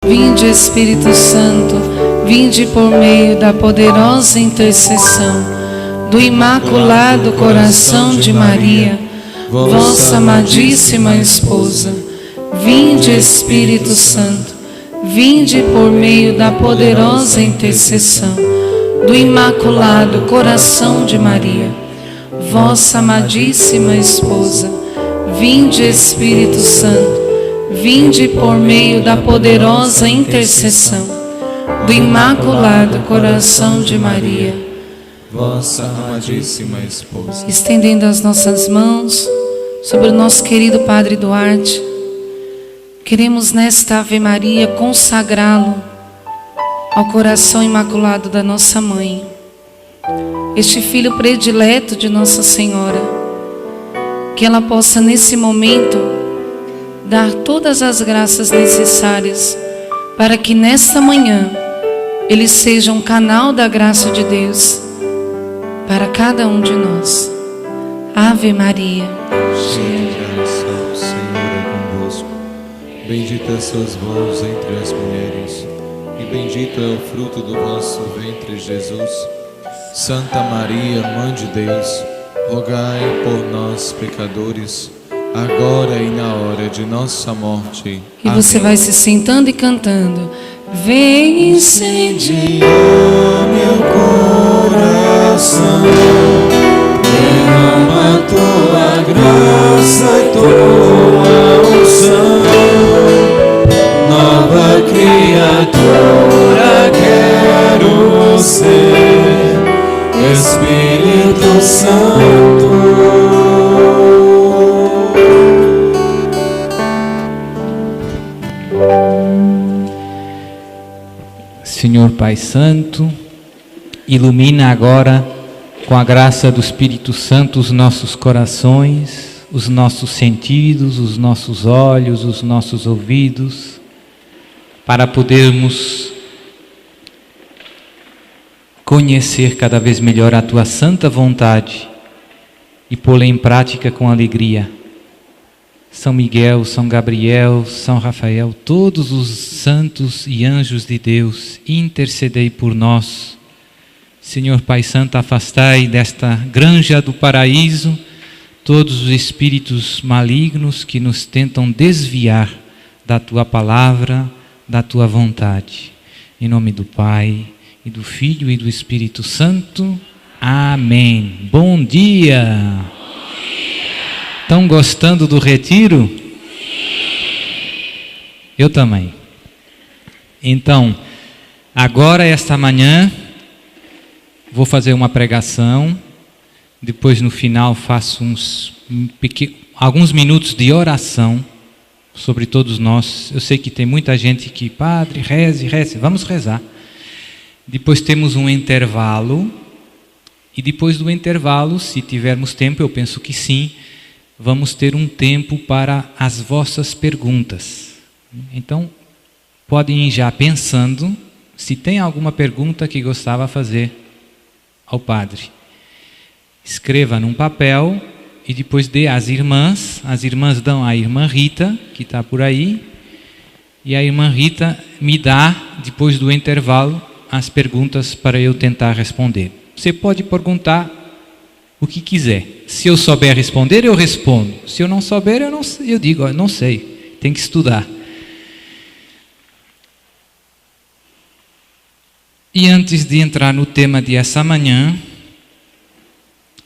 Vinde, Espírito Santo, vinde por meio da poderosa intercessão do Imaculado Coração de Maria, vossa amadíssima esposa. Vinde, Espírito Santo, vinde por meio da poderosa intercessão do Imaculado Coração de Maria, vossa amadíssima esposa. Vinde, Espírito Santo, vinde por meio da poderosa intercessão do Imaculado Coração de Maria, vossa amadíssima esposa. Estendendo as nossas mãos sobre o nosso querido Padre Duarte, queremos nesta Ave Maria consagrá-lo ao coração imaculado da nossa mãe, este filho predileto de Nossa Senhora, que ela possa nesse momento dar todas as graças necessárias para que nesta manhã ele seja um canal da graça de Deus para cada um de nós. Ave Maria, cheia de graça, o Senhor é convosco. Bendita sois vós entre as mulheres, e bendito é o fruto do vosso ventre, Jesus. Santa Maria, Mãe de Deus, rogai por nós, pecadores, agora e na hora de nossa morte. E você vai se sentando e cantando. Vem incendiar meu coração, derrama tua graça e tua unção. Nova criatura quero ser, Espírito Santo. Senhor Pai Santo, ilumina agora com a graça do Espírito Santo os nossos corações, os nossos sentidos, os nossos olhos, os nossos ouvidos, para podermos conhecer cada vez melhor a Tua santa vontade e pô-la em prática com alegria. São Miguel, São Gabriel, São Rafael, todos os santos e anjos de Deus, intercedei por nós. Senhor Pai Santo, afastai desta granja do paraíso todos os espíritos malignos que nos tentam desviar da Tua palavra, da Tua vontade. Em nome do Pai, e do Filho e do Espírito Santo. Amém. Bom dia! Estão gostando do retiro? Eu também. Então, agora esta manhã vou fazer uma pregação, depois no final faço alguns minutos de oração sobre todos nós. Eu sei que tem muita gente que, Padre, reze, vamos rezar. Depois temos um intervalo, e depois do intervalo, se tivermos tempo, eu penso que sim, vamos ter um tempo para as vossas perguntas. Então, podem ir já pensando se tem alguma pergunta que gostava de fazer ao Padre. Escreva num papel e depois dê às irmãs. As irmãs dão à irmã Rita, que está por aí, e a irmã Rita me dá, depois do intervalo, as perguntas para eu tentar responder. Você pode perguntar o que quiser. Se eu souber responder, eu respondo. Se eu não souber, eu digo, não sei, tem que estudar. E antes de entrar no tema de essa manhã,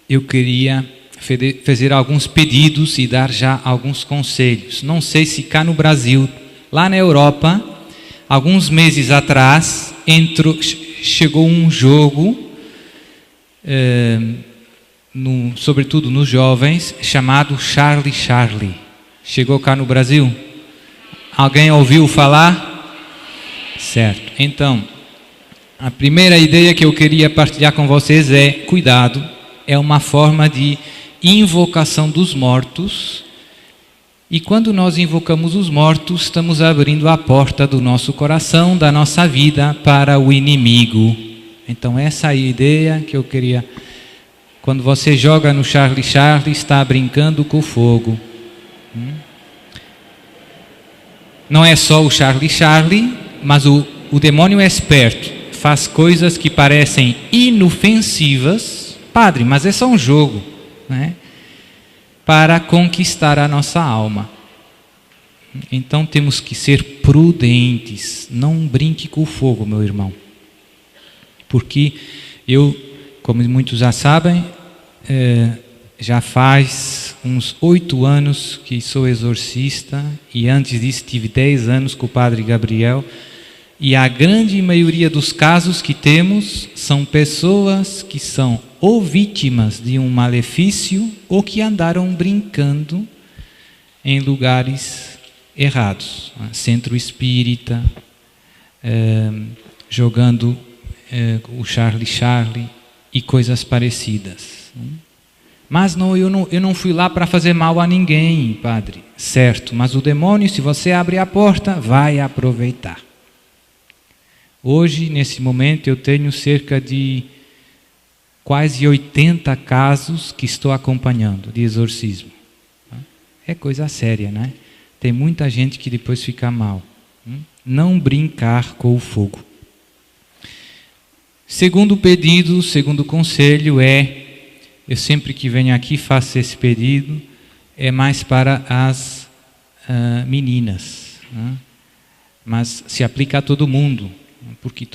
eu queria fazer alguns pedidos e dar já alguns conselhos. Não sei se cá no Brasil, lá na Europa, alguns meses atrás, chegou um jogo, sobretudo nos jovens, chamado Charlie Charlie. Chegou cá no Brasil? Alguém ouviu falar? Certo. Então, a primeira ideia que eu queria partilhar com vocês é: cuidado, é uma forma de invocação dos mortos, e quando nós invocamos os mortos, estamos abrindo a porta do nosso coração, da nossa vida, para o inimigo. Então essa é a ideia que eu queria. Quando você joga no Charlie Charlie, está brincando com o fogo. Não é só o Charlie Charlie, mas o demônio é esperto, faz coisas que parecem inofensivas, padre, mas é só um jogo, né? Para conquistar a nossa alma. Então temos que ser prudentes, não brinque com o fogo, meu irmão. Porque eu, como muitos já sabem, já faz uns 8 anos que sou exorcista, e antes disso tive 10 anos com o padre Gabriel, e a grande maioria dos casos que temos são pessoas que são ou vítimas de um malefício ou que andaram brincando em lugares errados, centro espírita, jogando o Charlie e coisas parecidas. Mas eu não fui lá para fazer mal a ninguém, padre, certo, mas o demônio, se você abrir a porta, vai aproveitar. Hoje, nesse momento, eu tenho cerca de quase 80 casos que estou acompanhando de exorcismo. É coisa séria, né? Tem muita gente que depois fica mal. Não brincar com o fogo. Segundo pedido, segundo conselho eu sempre que venho aqui faço esse pedido, é mais para as meninas, né? Mas se aplica a todo mundo, porque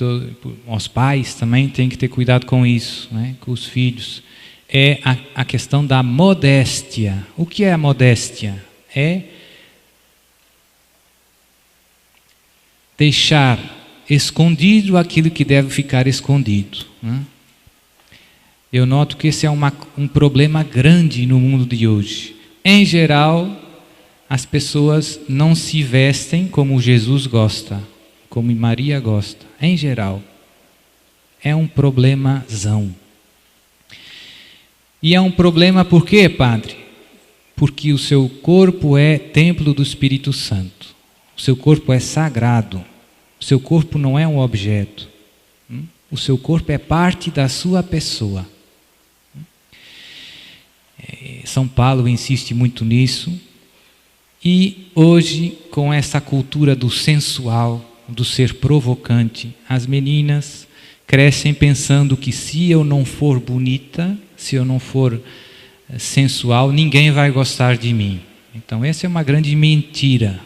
os pais também têm que ter cuidado com isso, né? Com os filhos. É a questão da modéstia. O que é a modéstia? É deixar escondido aquilo que deve ficar escondido, né? Eu noto que esse é um problema grande no mundo de hoje. Em geral, as pessoas não se vestem como Jesus gosta, como Maria gosta. Em geral, é um problemazão. E é um problema por quê, padre? Porque o seu corpo é templo do Espírito Santo. O seu corpo é sagrado. O seu corpo não é um objeto. O seu corpo é parte da sua pessoa. São Paulo insiste muito nisso. E hoje, com essa cultura do sensual, do ser provocante, as meninas crescem pensando que se eu não for bonita, se eu não for sensual, ninguém vai gostar de mim. Então essa é uma grande mentira.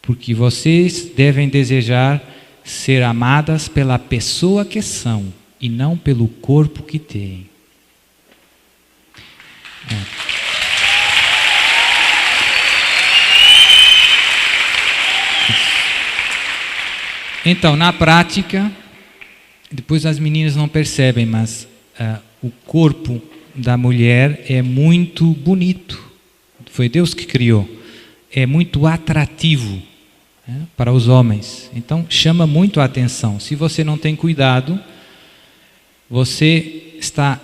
Porque vocês devem desejar ser amadas pela pessoa que são e não pelo corpo que têm. Então, na prática, depois as meninas não percebem, mas o corpo da mulher é muito bonito. Foi Deus que criou. É muito atrativo, né, para os homens. Então, chama muito a atenção. Se você não tem cuidado, você está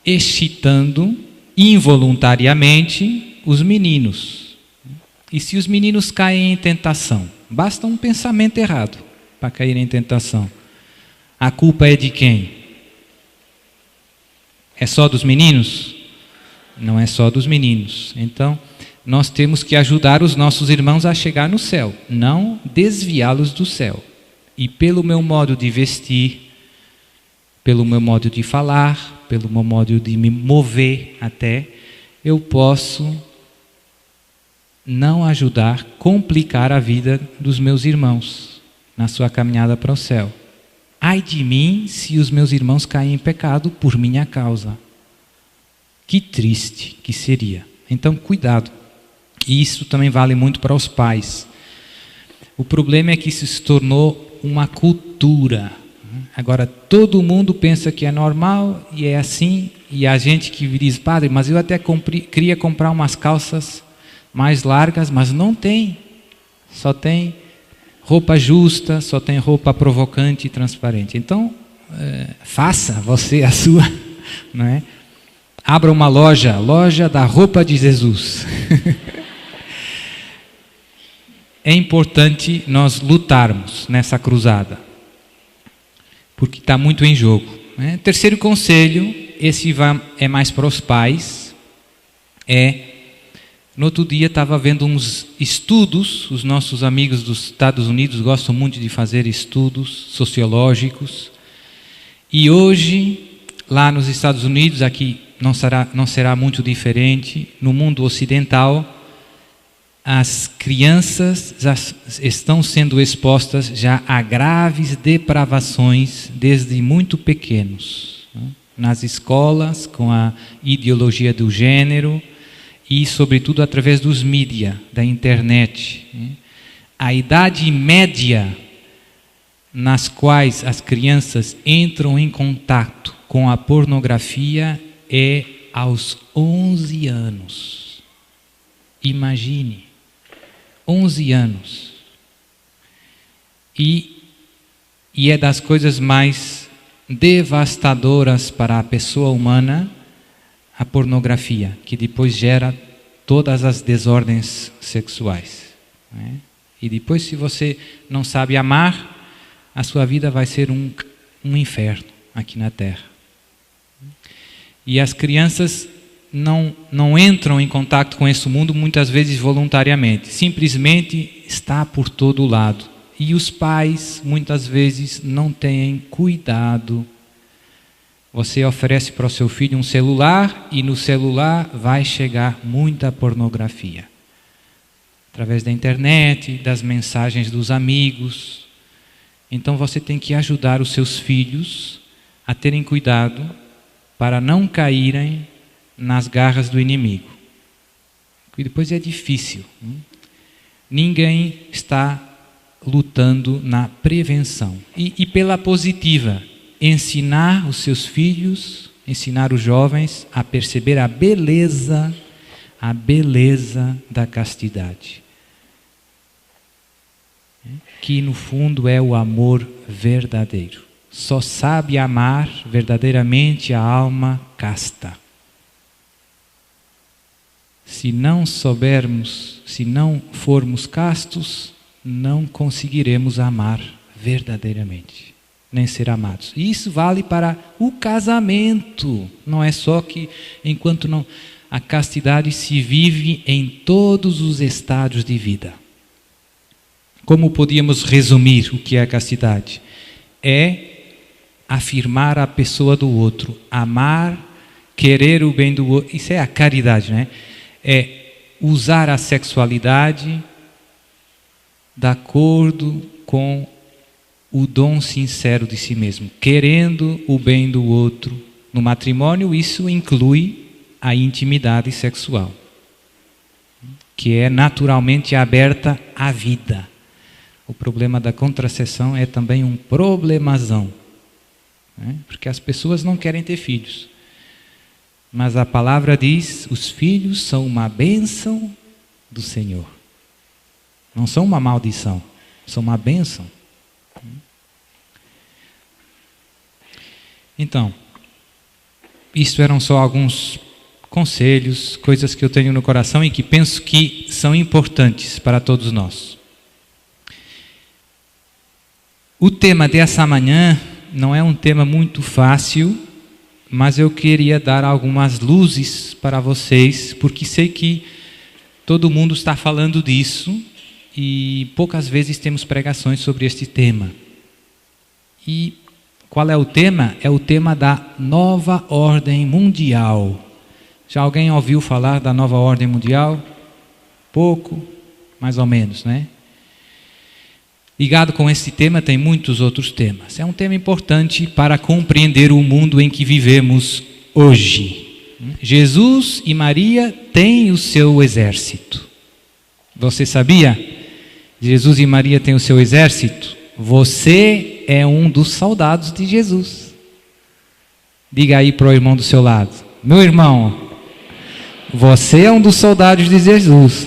excitando involuntariamente os meninos. E se os meninos caem em tentação? Basta um pensamento errado para cair em tentação. A culpa é de quem? É só dos meninos? Não é só dos meninos. Então, nós temos que ajudar os nossos irmãos a chegar no céu, não desviá-los do céu. E pelo meu modo de vestir, pelo meu modo de falar, pelo meu modo de me mover até, eu posso não ajudar, complicar a vida dos meus irmãos na sua caminhada para o céu. Ai de mim se os meus irmãos caem em pecado por minha causa. Que triste que seria. Então, cuidado. E isso também vale muito para os pais. O problema é que isso se tornou uma cultura. Agora, todo mundo pensa que é normal e é assim. E a gente que diz, padre, mas eu até queria comprar umas calças mais largas, mas não tem. Só tem roupa justa, só tem roupa provocante e transparente. Então, faça você a sua, não é? Abra uma loja da roupa de Jesus. É importante nós lutarmos nessa cruzada, porque está muito em jogo, né? Terceiro conselho, esse é mais para os pais, é No outro dia estava vendo uns estudos, os nossos amigos dos Estados Unidos gostam muito de fazer estudos sociológicos, e hoje, lá nos Estados Unidos, aqui não será muito diferente, no mundo ocidental, as crianças já estão sendo expostas já a graves depravações desde muito pequenos, né? Nas escolas, com a ideologia do gênero, e sobretudo através dos mídias, da internet. A idade média nas quais as crianças entram em contato com a pornografia é aos 11 anos. Imagine, 11 anos. E é das coisas mais devastadoras para a pessoa humana, a pornografia, que depois gera todas as desordens sexuais, né? E depois, se você não sabe amar, a sua vida vai ser um inferno aqui na Terra. E as crianças não entram em contato com esse mundo muitas vezes voluntariamente, simplesmente está por todo lado. E os pais muitas vezes não têm cuidado. Você oferece para o seu filho um celular e no celular vai chegar muita pornografia. Através da internet, das mensagens dos amigos. Então você tem que ajudar os seus filhos a terem cuidado para não caírem nas garras do inimigo. E depois é difícil. Ninguém está lutando na prevenção. E pela positiva, ensinar os seus filhos, ensinar os jovens a perceber a beleza da castidade. Que no fundo é o amor verdadeiro. Só sabe amar verdadeiramente a alma casta. Se não soubermos, se não formos castos, não conseguiremos amar verdadeiramente, nem ser amados. E isso vale para o casamento. Não é só que enquanto não, a castidade se vive em todos os estádios de vida. Como podíamos resumir o que é a castidade? É afirmar a pessoa do outro, amar, querer o bem do outro. Isso é a caridade, né? É usar a sexualidade de acordo com o dom sincero de si mesmo, querendo o bem do outro. No matrimônio, isso inclui a intimidade sexual, que é naturalmente aberta à vida. O problema da contracepção é também um problemazão, né? Porque as pessoas não querem ter filhos. Mas a palavra diz, os filhos são uma bênção do Senhor. Não são uma maldição, são uma bênção. Então, isto eram só alguns conselhos, coisas que eu tenho no coração e que penso que são importantes para todos nós. O tema dessa manhã não é um tema muito fácil, mas eu queria dar algumas luzes para vocês, porque sei que todo mundo está falando disso e poucas vezes temos pregações sobre este tema. E qual é o tema? É o tema da nova ordem mundial. Já alguém ouviu falar da nova ordem mundial? Pouco, mais ou menos, né? Ligado com esse tema tem muitos outros temas. É um tema importante para compreender o mundo em que vivemos hoje. Jesus e Maria têm o seu exército. Você sabia? Jesus e Maria têm o seu exército. Você é um dos soldados de Jesus. Diga aí para o irmão do seu lado: meu irmão, você é um dos soldados de Jesus.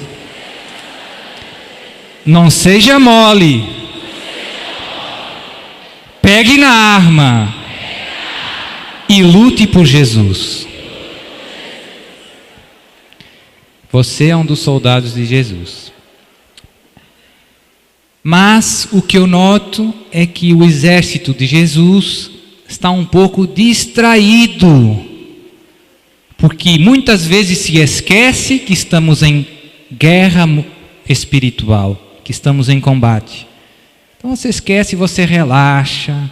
Não seja mole. Pegue na arma e lute por Jesus. Você é um dos soldados de Jesus. Mas o que eu noto é que o exército de Jesus está um pouco distraído, porque muitas vezes se esquece que estamos em guerra espiritual, que estamos em combate. Então você esquece, você relaxa,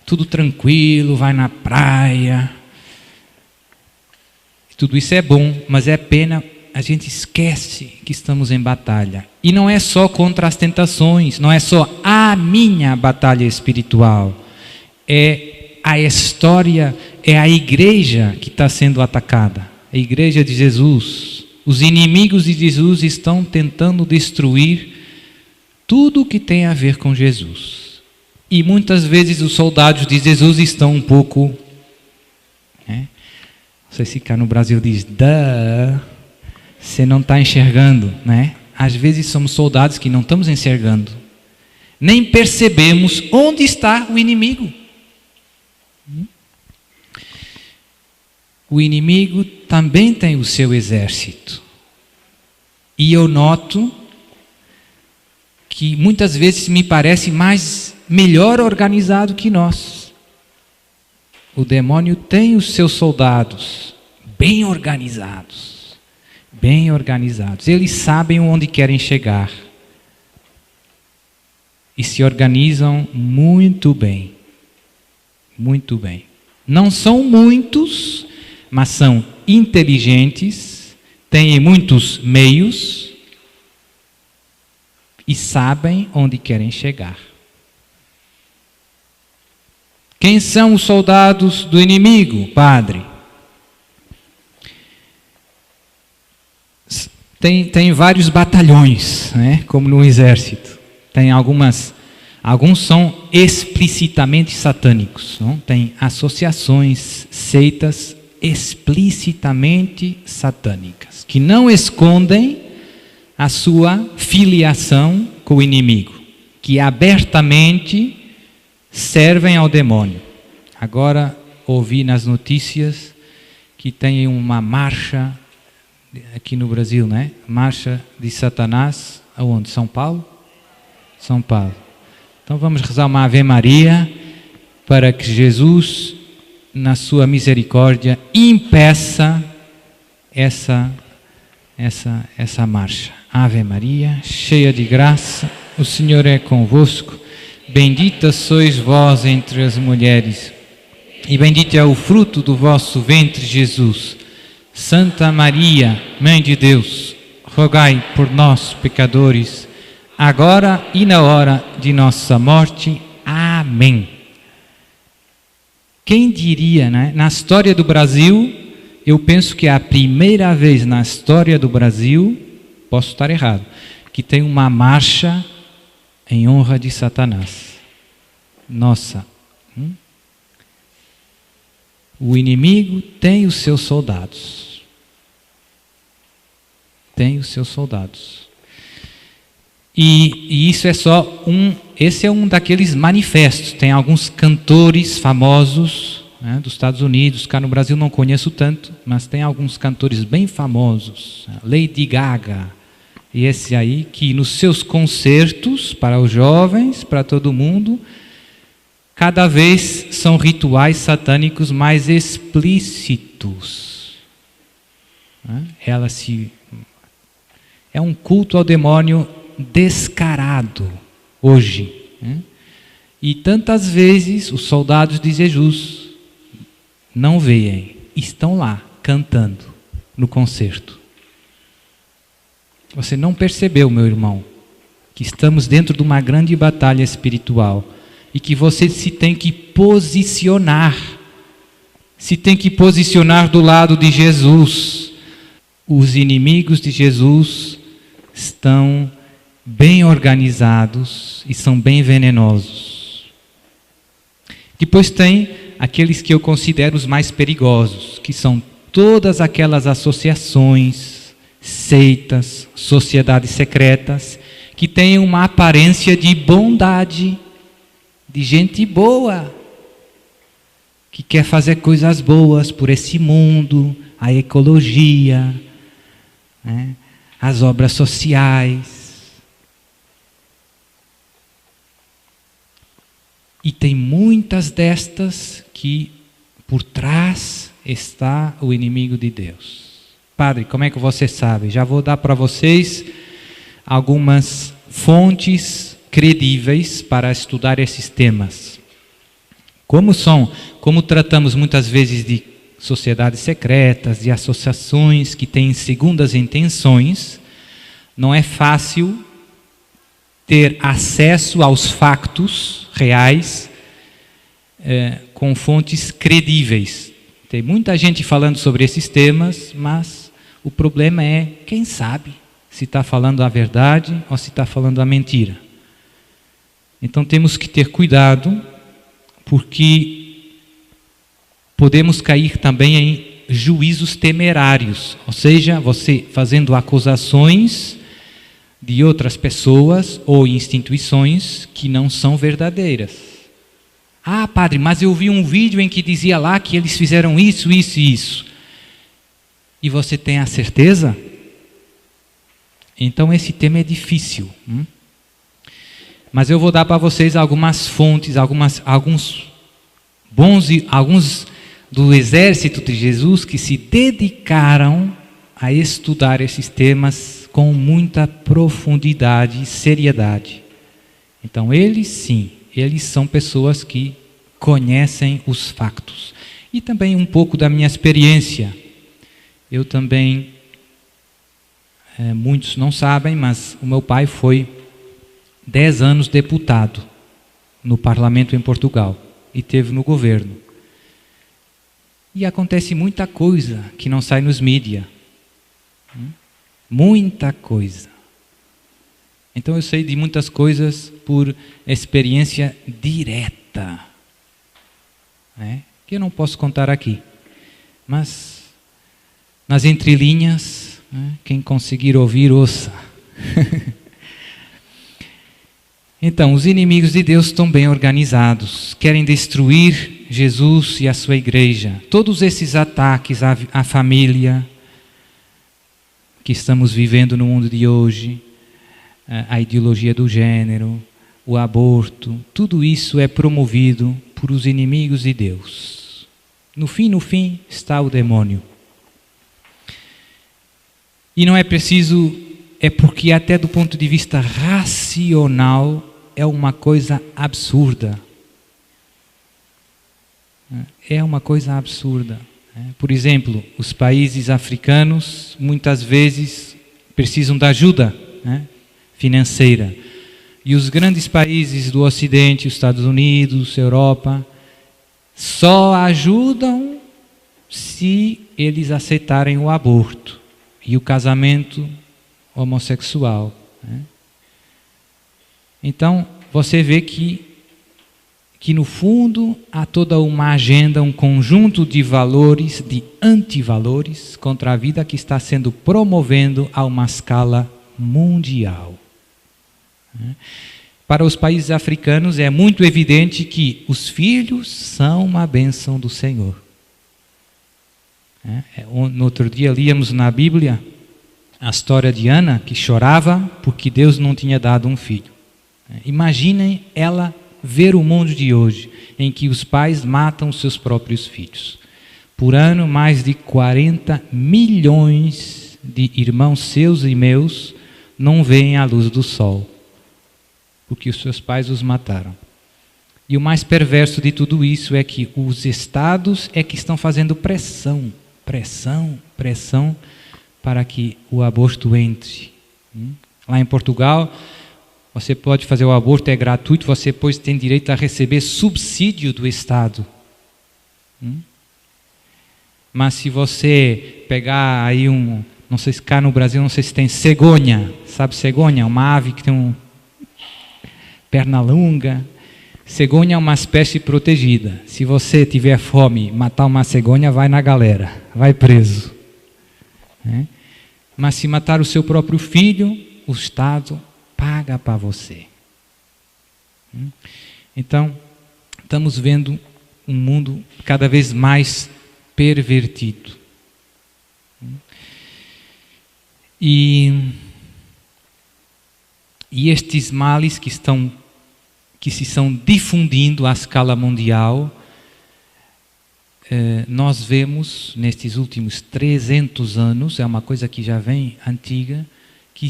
tudo tranquilo, vai na praia. Tudo isso é bom, mas é pena a gente esquece que estamos em batalha. E não é só contra as tentações, não é só a minha batalha espiritual. É a história, é a igreja que está sendo atacada. A igreja de Jesus. Os inimigos de Jesus estão tentando destruir tudo o que tem a ver com Jesus. E muitas vezes os soldados de Jesus estão um pouco... Não sei se cá no Brasil diz, você não está enxergando, né? Às vezes somos soldados que não estamos enxergando. Nem percebemos onde está o inimigo. O inimigo também tem o seu exército. E eu noto que muitas vezes me parece melhor organizado que nós. O demônio tem os seus soldados bem organizados. Bem organizados. Eles sabem onde querem chegar. E se organizam muito bem. Muito bem. Não são muitos, mas são inteligentes, têm muitos meios e sabem onde querem chegar. Quem são os soldados do inimigo, padre? Tem vários batalhões, né? Como no exército. Tem alguns são explicitamente satânicos. Não? Tem associações, seitas explicitamente satânicas, que não escondem a sua filiação com o inimigo, que abertamente servem ao demônio. Agora ouvi nas notícias que tem uma marcha aqui no Brasil, né? Marcha de Satanás, aonde? São Paulo? São Paulo. Então vamos rezar uma Ave Maria para que Jesus, na sua misericórdia, impeça essa marcha. Ave Maria, cheia de graça, o Senhor é convosco. Bendita sois vós entre as mulheres, e bendito é o fruto do vosso ventre, Jesus. Santa Maria, Mãe de Deus, rogai por nós, pecadores, agora e na hora de nossa morte. Amém. Quem diria, né? Na história do Brasil, eu penso que é a primeira vez na história do Brasil, posso estar errado, que tem uma marcha em honra de Satanás. Nossa. O inimigo tem os seus soldados. Tem os seus soldados. E isso é só esse é um daqueles manifestos. Tem alguns cantores famosos, né, dos Estados Unidos, cá no Brasil não conheço tanto, mas tem alguns cantores bem famosos, Lady Gaga, e esse aí que nos seus concertos, para os jovens, para todo mundo, cada vez são rituais satânicos mais explícitos. É um culto ao demônio descarado hoje. E tantas vezes os soldados de Jesus não veem, estão lá cantando no concerto. Você não percebeu, meu irmão, que estamos dentro de uma grande batalha espiritual e que você se tem que posicionar do lado de Jesus. Os inimigos de Jesus estão bem organizados e são bem venenosos. Depois tem aqueles que eu considero os mais perigosos, que são todas aquelas associações, seitas, sociedades secretas, que têm uma aparência de bondade, de gente boa, que quer fazer coisas boas por esse mundo, a ecologia, né, as obras sociais. E tem muitas destas que por trás está o inimigo de Deus. padre, como é que você sabe? Já vou dar para vocês algumas fontes credíveis para estudar esses temas. Como tratamos muitas vezes de sociedades secretas, de associações que têm segundas intenções, não é fácil ter acesso aos fatos reais com fontes credíveis. Tem muita gente falando sobre esses temas, mas o problema é quem sabe se está falando a verdade ou se está falando a mentira. Então temos que ter cuidado, porque podemos cair também em juízos temerários, ou seja, você fazendo acusações de outras pessoas ou instituições que não são verdadeiras. Ah, padre, mas eu vi um vídeo em que dizia lá que eles fizeram isso, isso e isso. E você tem a certeza? Então esse tema é difícil. Mas eu vou dar para vocês algumas fontes, alguns do exército de Jesus que se dedicaram a estudar esses temas com muita profundidade e seriedade. Então eles são pessoas que conhecem os factos. E também um pouco da minha experiência. Eu também, muitos não sabem, mas o meu pai foi 10 anos deputado no parlamento em Portugal e teve no governo. E acontece muita coisa que não sai nos mídias. Muita coisa. Então eu sei de muitas coisas por experiência direta, que eu não posso contar aqui. Mas nas entrelinhas, quem conseguir ouvir, ouça. Então, os inimigos de Deus estão bem organizados, querem destruir Jesus e a sua igreja. Todos esses ataques à família que estamos vivendo no mundo de hoje, a ideologia do gênero, o aborto, tudo isso é promovido por os inimigos de Deus. No fim está o demônio. E não é preciso, é porque até do ponto de vista racional é uma coisa absurda. É uma coisa absurda. Por exemplo, os países africanos muitas vezes precisam de ajuda financeira. E os grandes países do Ocidente, os Estados Unidos, Europa, só ajudam se eles aceitarem o aborto e o casamento homossexual. Então, você vê que no fundo há toda uma agenda, um conjunto de valores, de antivalores contra a vida que está sendo promovendo a uma escala mundial. Para os países africanos é muito evidente que os filhos são uma bênção do Senhor. No outro dia líamos na Bíblia a história de Ana, que chorava porque Deus não tinha dado um filho. Imaginem ela ver o mundo de hoje, em que os pais matam seus próprios filhos. Por ano, mais de 40 milhões de irmãos seus e meus não veem a luz do sol, porque os seus pais os mataram. E o mais perverso de tudo isso é que os estados é que estão fazendo pressão para que o aborto entre. Lá em Portugal, você pode fazer o aborto, é gratuito, você depois tem direito a receber subsídio do Estado. Mas se você pegar aí não sei se cá no Brasil, não sei se tem cegonha, sabe cegonha? Uma ave que tem perna longa. Cegonha é uma espécie protegida. Se você tiver fome, matar uma cegonha, vai na galera, vai preso. Mas se matar o seu próprio filho, o Estado paga para você. Então, estamos vendo um mundo cada vez mais pervertido. E estes males que se estão difundindo à escala mundial nós vemos nestes últimos 300 anos, é uma coisa que já vem antiga, que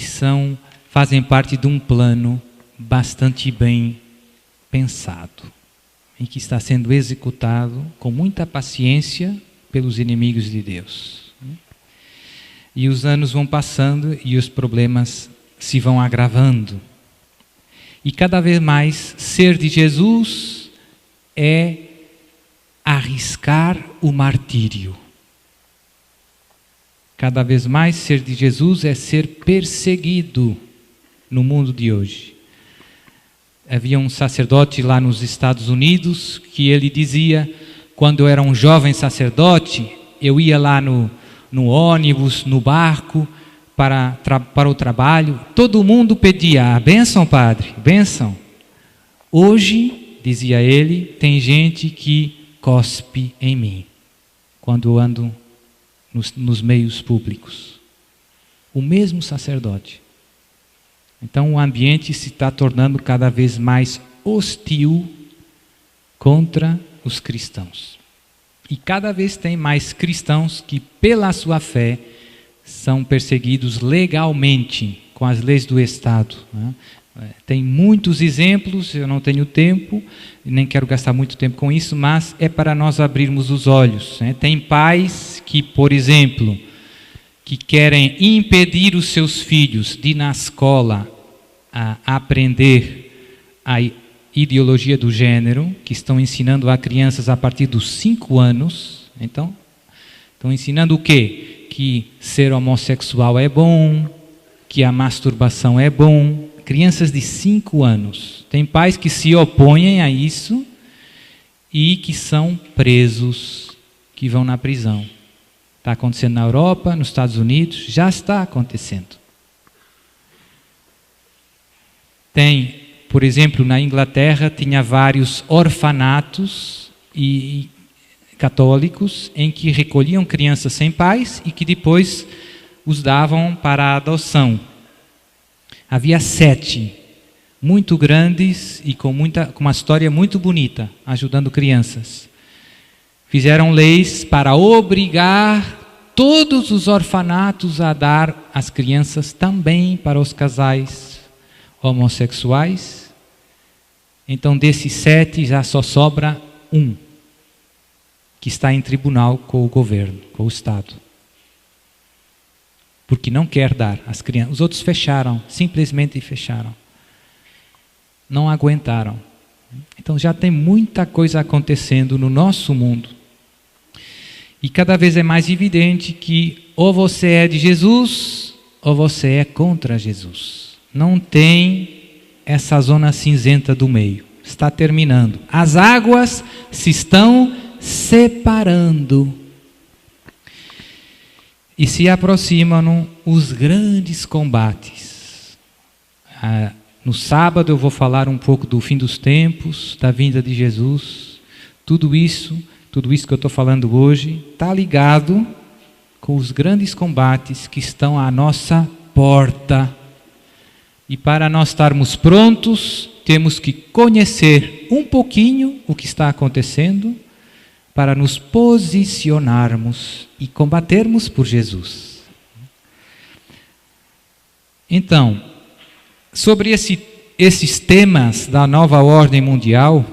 fazem parte de um plano bastante bem pensado e que está sendo executado com muita paciência pelos inimigos de Deus. E os anos vão passando e os problemas se vão agravando. E cada vez mais ser de Jesus é arriscar o martírio. Cada vez mais ser de Jesus é ser perseguido no mundo de hoje. Havia um sacerdote lá nos Estados Unidos que ele dizia, quando eu era um jovem sacerdote, eu ia lá no ônibus, no barco, para o trabalho, todo mundo pedia, bênção, padre, bênção. Hoje, dizia ele, tem gente que cospe em mim, quando eu ando nos meios públicos. O mesmo sacerdote. Então o ambiente se está tornando cada vez mais hostil contra os cristãos. E cada vez tem mais cristãos que, pela sua fé, são perseguidos legalmente, com as leis do Estado. Tem muitos exemplos, eu não tenho tempo, nem quero gastar muito tempo com isso, mas é para nós abrirmos os olhos. Tem pais que, por exemplo, que querem impedir os seus filhos de ir na escola a aprender a ideologia do gênero, que estão ensinando a crianças a partir dos 5 anos. Então, estão ensinando o quê? Que ser homossexual é bom, que a masturbação é bom. Crianças de 5 anos. Tem pais que se opõem a isso e que são presos, que vão na prisão. Está acontecendo na Europa, nos Estados Unidos, já está acontecendo. Tem, por exemplo, na Inglaterra, tinha vários orfanatos católicos em que recolhiam crianças sem pais e que depois os davam para a adoção. Havia 7, muito grandes e com uma história muito bonita, ajudando crianças. Fizeram leis para obrigar todos os orfanatos a dar as crianças também para os casais homossexuais. Então, desses 7, já só sobra um, que está em tribunal com o governo, com o Estado. Porque não quer dar às crianças. Os outros fecharam, simplesmente fecharam. Não aguentaram. Então já tem muita coisa acontecendo no nosso mundo. E cada vez é mais evidente que ou você é de Jesus, ou você é contra Jesus. Não tem essa zona cinzenta do meio. Está terminando. As águas se estão separando. E se aproximam os grandes combates. No sábado eu vou falar um pouco do fim dos tempos, da vinda de Jesus. Tudo isso que eu estou falando hoje está ligado com os grandes combates que estão à nossa porta. E para nós estarmos prontos, temos que conhecer um pouquinho o que está acontecendo, para nos posicionarmos e combatermos por Jesus. Então, sobre esses temas da nova ordem mundial,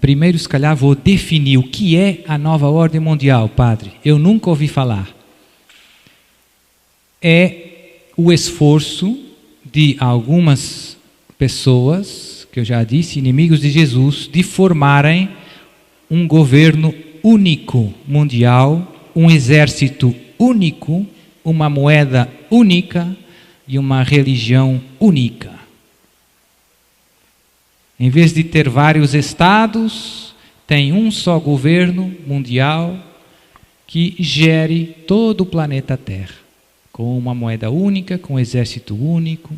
primeiro, se calhar, vou definir o que é a nova ordem mundial, padre. Eu nunca ouvi falar. É o esforço de algumas pessoas, que eu já disse, inimigos de Jesus, de formarem um governo único mundial, um exército único, uma moeda única e uma religião única. Em vez de ter vários estados, tem um só governo mundial que gere todo o planeta Terra, com uma moeda única, com um exército único.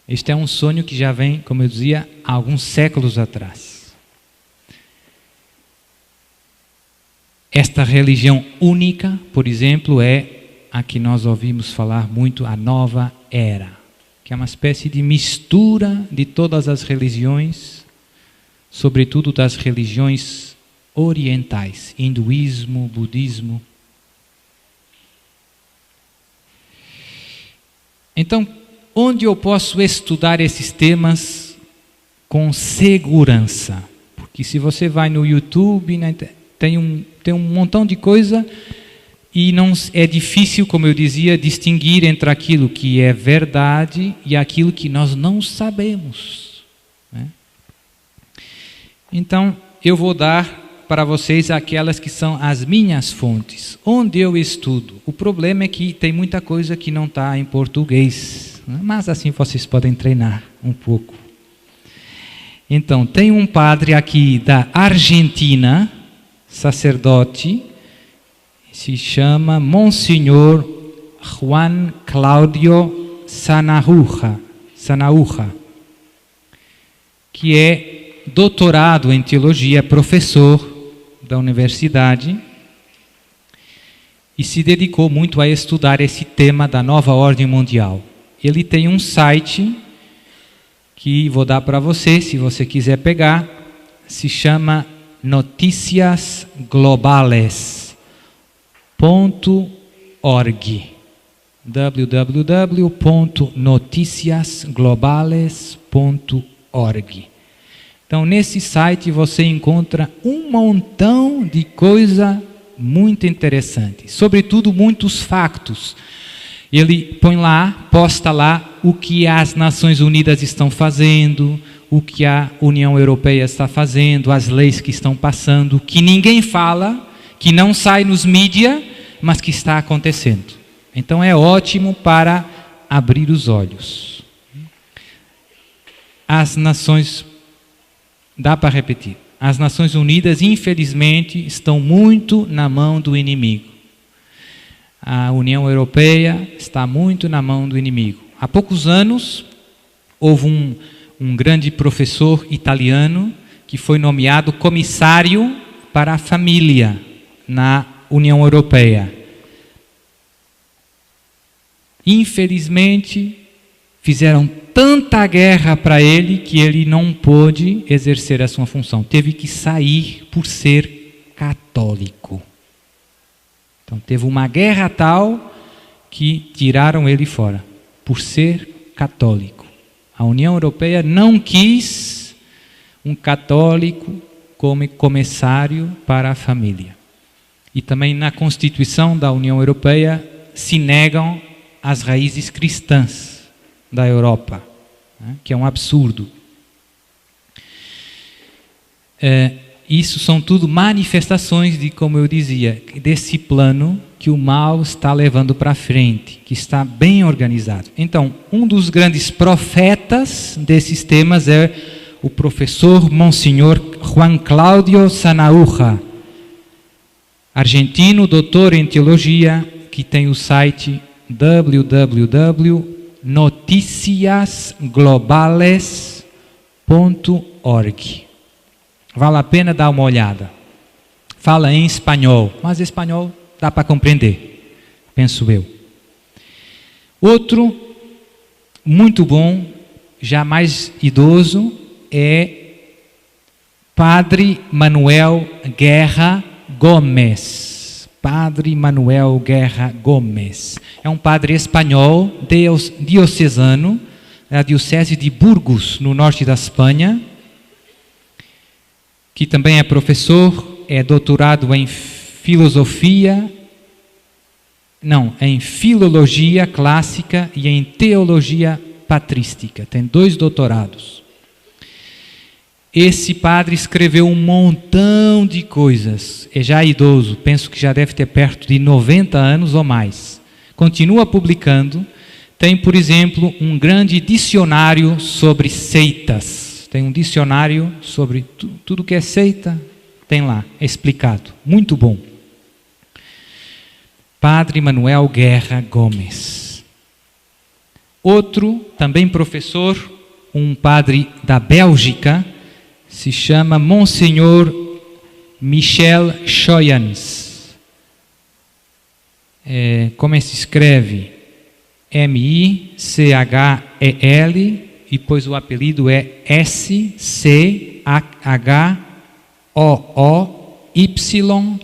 Este é um sonho que já vem, como eu dizia, há alguns séculos atrás. Esta religião única, por exemplo, é a que nós ouvimos falar muito, a nova era, que é uma espécie de mistura de todas as religiões sobretudo das religiões orientais, hinduísmo, budismo. Então, onde eu posso estudar esses temas com segurança? Porque se você vai no YouTube, né, tem um montão de coisa e não é difícil, como eu dizia, distinguir entre aquilo que é verdade e aquilo que nós não sabemos, né? Então, eu vou dar para vocês aquelas que são as minhas fontes, onde eu estudo. O problema é que tem muita coisa que não está em português, né? Mas assim vocês podem treinar um pouco. Então, tem um padre aqui da Argentina, sacerdote, se chama Monsenhor Juan Claudio Sanahúja, que é doutorado em teologia, professor da universidade, e se dedicou muito a estudar esse tema da nova ordem mundial. Ele tem um site que vou dar para você, se você quiser pegar, se chama noticiasglobales.org, www.noticiasglobales.org. Então, nesse site você encontra um montão de coisa muito interessante, sobretudo muitos factos. Ele põe lá, posta lá o que as Nações Unidas estão fazendo, o que a União Europeia está fazendo, as leis que estão passando, que ninguém fala, que não sai nos mídias, mas que está acontecendo. Então é ótimo para abrir os olhos. As Nações, dá para repetir, as Nações Unidas, infelizmente, estão muito na mão do inimigo. A União Europeia está muito na mão do inimigo. Há poucos anos, houve um grande professor italiano que foi nomeado comissário para a família na União Europeia. Infelizmente, fizeram tanta guerra para ele que ele não pôde exercer a sua função. Teve que sair por ser católico. Então, teve uma guerra tal que tiraram ele fora, por ser católico. A União Europeia não quis um católico como comissário para a família. E também na Constituição da União Europeia se negam as raízes cristãs da Europa, né, que é um absurdo. Isso são tudo manifestações de, como eu dizia, desse plano que o mal está levando para frente, que está bem organizado. Então, um dos grandes profetas desses temas é o professor Monsenhor Juan Claudio Sanahúja, argentino, doutor em teologia, que tem o site www.noticiasglobales.org. Vale a pena dar uma olhada. Fala em espanhol, mas espanhol dá para compreender, penso eu. Outro, muito bom, já mais idoso, é Padre Manuel Guerra Gomes. Padre Manuel Guerra Gomes. É um padre espanhol, diocesano, da diocese de Burgos, no norte da Espanha, que também é professor, é doutorado em em filologia clássica e em teologia patrística. Tem 2 doutorados. Esse padre escreveu um montão de coisas. É já idoso, penso que já deve ter perto de 90 anos ou mais. Continua publicando. Tem, por exemplo, um grande dicionário sobre seitas. Tem um dicionário sobre tudo que é seita, tem lá, explicado. Muito bom. Padre Manuel Guerra Gomes. Outro, também professor, um padre da Bélgica, se chama Monsenhor Michel Schoyans. Como se escreve? M-I-C-H-E-L, e depois o apelido é S-C-H-Y-A-N-S. Schoyans.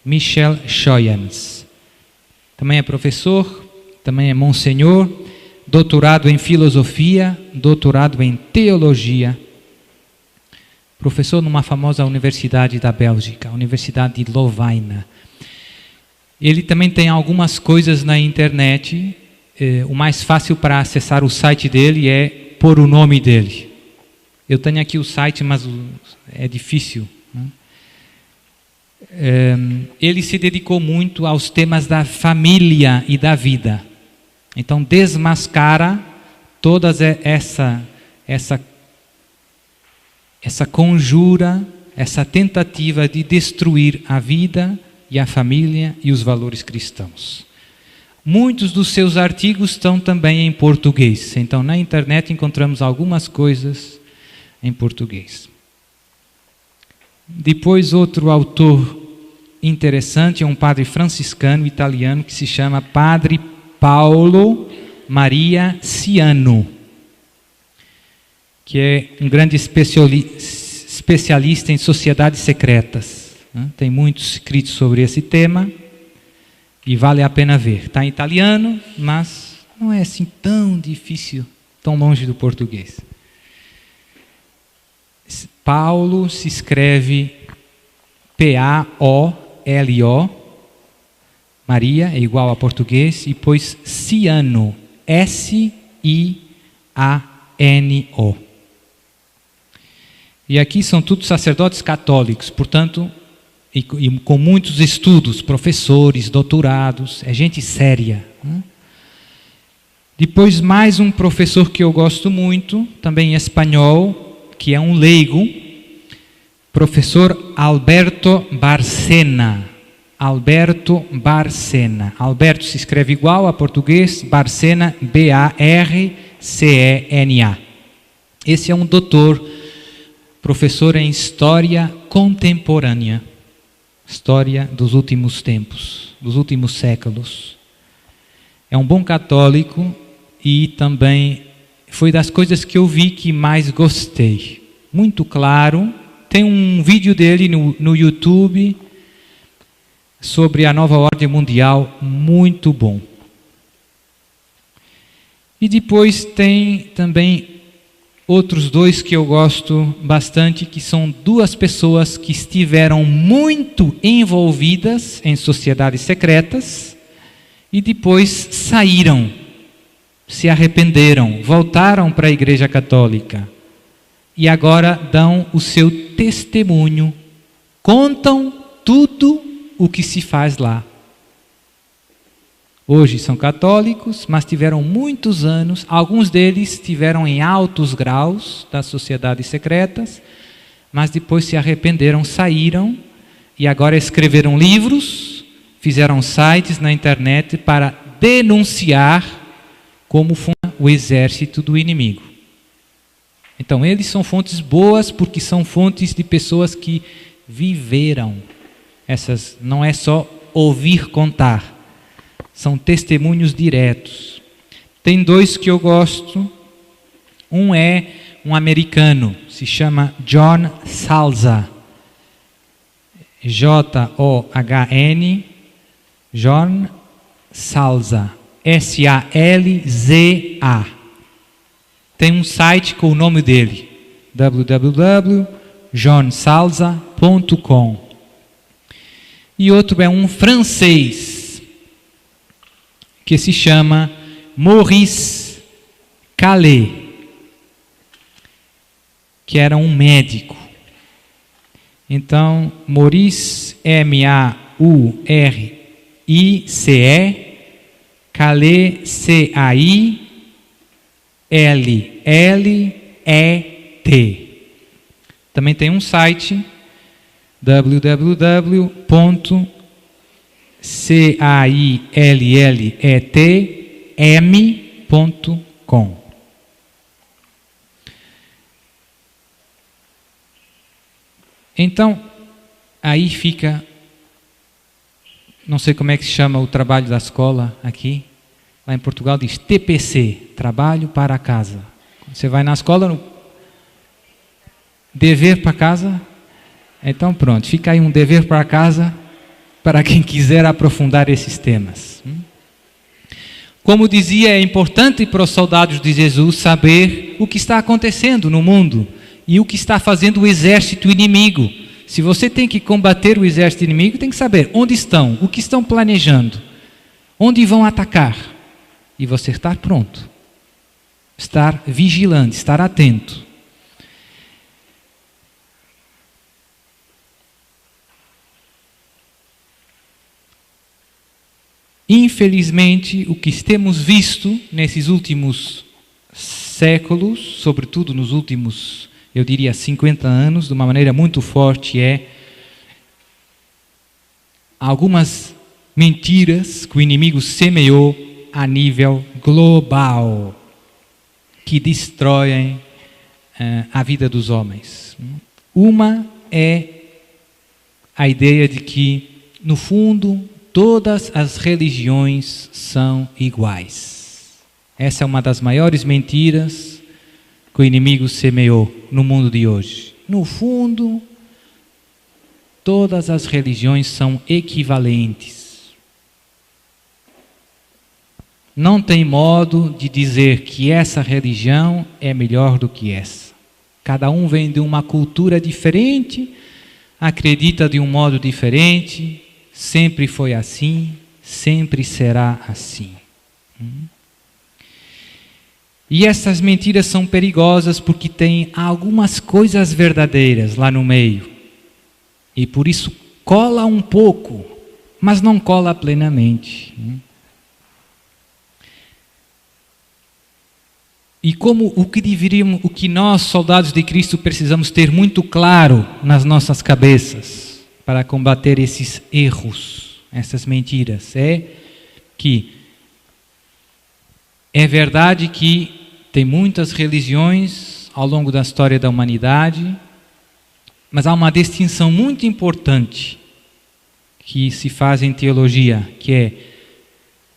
Michel Schoyans. Também é professor, também é monsenhor, doutorado em filosofia, doutorado em teologia. Professor numa famosa universidade da Bélgica, a Universidade de Lovaina. Ele também tem algumas coisas na internet. O mais fácil para acessar o site dele é pôr o nome dele. Eu tenho aqui o site, mas é difícil. Ele se dedicou muito aos temas da família e da vida. Então desmascara toda essa conjura, essa tentativa de destruir a vida e a família e os valores cristãos. Muitos dos seus artigos estão também em português. Então na internet encontramos algumas coisas em português. Depois outro autor interessante é um padre franciscano italiano que se chama Padre Paolo Maria Ciano, que é um grande especialista em sociedades secretas. Tem muitos escritos sobre esse tema e vale a pena ver. Está em italiano, mas não é assim tão difícil, tão longe do português. Paulo se escreve P-A-O-L-O, Maria é igual a português, e depois Ciano, S-I-A-N-O. E aqui são todos sacerdotes católicos, portanto, e com muitos estudos, professores, doutorados, é gente séria. Depois mais um professor que eu gosto muito, também em espanhol, que é um leigo, professor Alberto Bárcena. Alberto Bárcena. Alberto se escreve igual a português, Bárcena, B-A-R-C-E-N-A. Esse é um doutor, professor em História Contemporânea. História dos últimos tempos, dos últimos séculos. É um bom católico e também foi das coisas que eu vi que mais gostei. Muito claro. Tem um vídeo dele no YouTube sobre a nova ordem mundial, muito bom. E depois tem também outros dois que eu gosto bastante, que são duas pessoas que estiveram muito envolvidas em sociedades secretas e depois saíram, se arrependeram, voltaram para a Igreja Católica e agora dão o seu testemunho, contam tudo o que se faz lá. Hoje são católicos, mas tiveram muitos anos, alguns deles estiveram em altos graus das sociedades secretas, mas depois se arrependeram, saíram e agora escreveram livros, fizeram sites na internet para denunciar como o exército do inimigo. Então eles são fontes boas porque são fontes de pessoas que viveram. Essas não é só ouvir contar. São testemunhos diretos. Tem dois que eu gosto. Um é um americano, se chama John Salza. J-O-H-N, John Salza. S-A-L-Z-A. Tem um site com o nome dele, www.johnsalza.com. E outro é um francês, que se chama Maurice Calais, que era um médico. Então, Maurice, M-A-U-R-I-C-E, Calais, C-A-I-L-L-E-T. Também tem um site, www.cailletm.com. Então, aí fica, não sei como é que se chama o trabalho da escola aqui, lá em Portugal diz TPC, trabalho para casa. Quando você vai na escola, Dever para casa? Então pronto, fica aí um dever para casa para quem quiser aprofundar esses temas. Como dizia, é importante para os soldados de Jesus saber o que está acontecendo no mundo e o que está fazendo o exército inimigo. Se você tem que combater o exército inimigo, tem que saber onde estão, o que estão planejando, onde vão atacar. E você estar pronto, estar vigilante, estar atento. Infelizmente, o que temos visto nesses últimos séculos, sobretudo nos últimos, eu diria, 50 anos, de uma maneira muito forte, é algumas mentiras que o inimigo semeou a nível global, que destroem a vida dos homens. Uma é a ideia de que, no fundo, todas as religiões são iguais. Essa é uma das maiores mentiras que o inimigo semeou no mundo de hoje. No fundo, todas as religiões são equivalentes. Não tem modo de dizer que essa religião é melhor do que essa. Cada um vem de uma cultura diferente, acredita de um modo diferente. Sempre foi assim, sempre será assim. E essas mentiras são perigosas porque tem algumas coisas verdadeiras lá no meio. E por isso cola um pouco, mas não cola plenamente. E como o que nós, soldados de Cristo, precisamos ter muito claro nas nossas cabeças para combater esses erros, essas mentiras, é que é verdade que tem muitas religiões ao longo da história da humanidade, mas há uma distinção muito importante que se faz em teologia, que é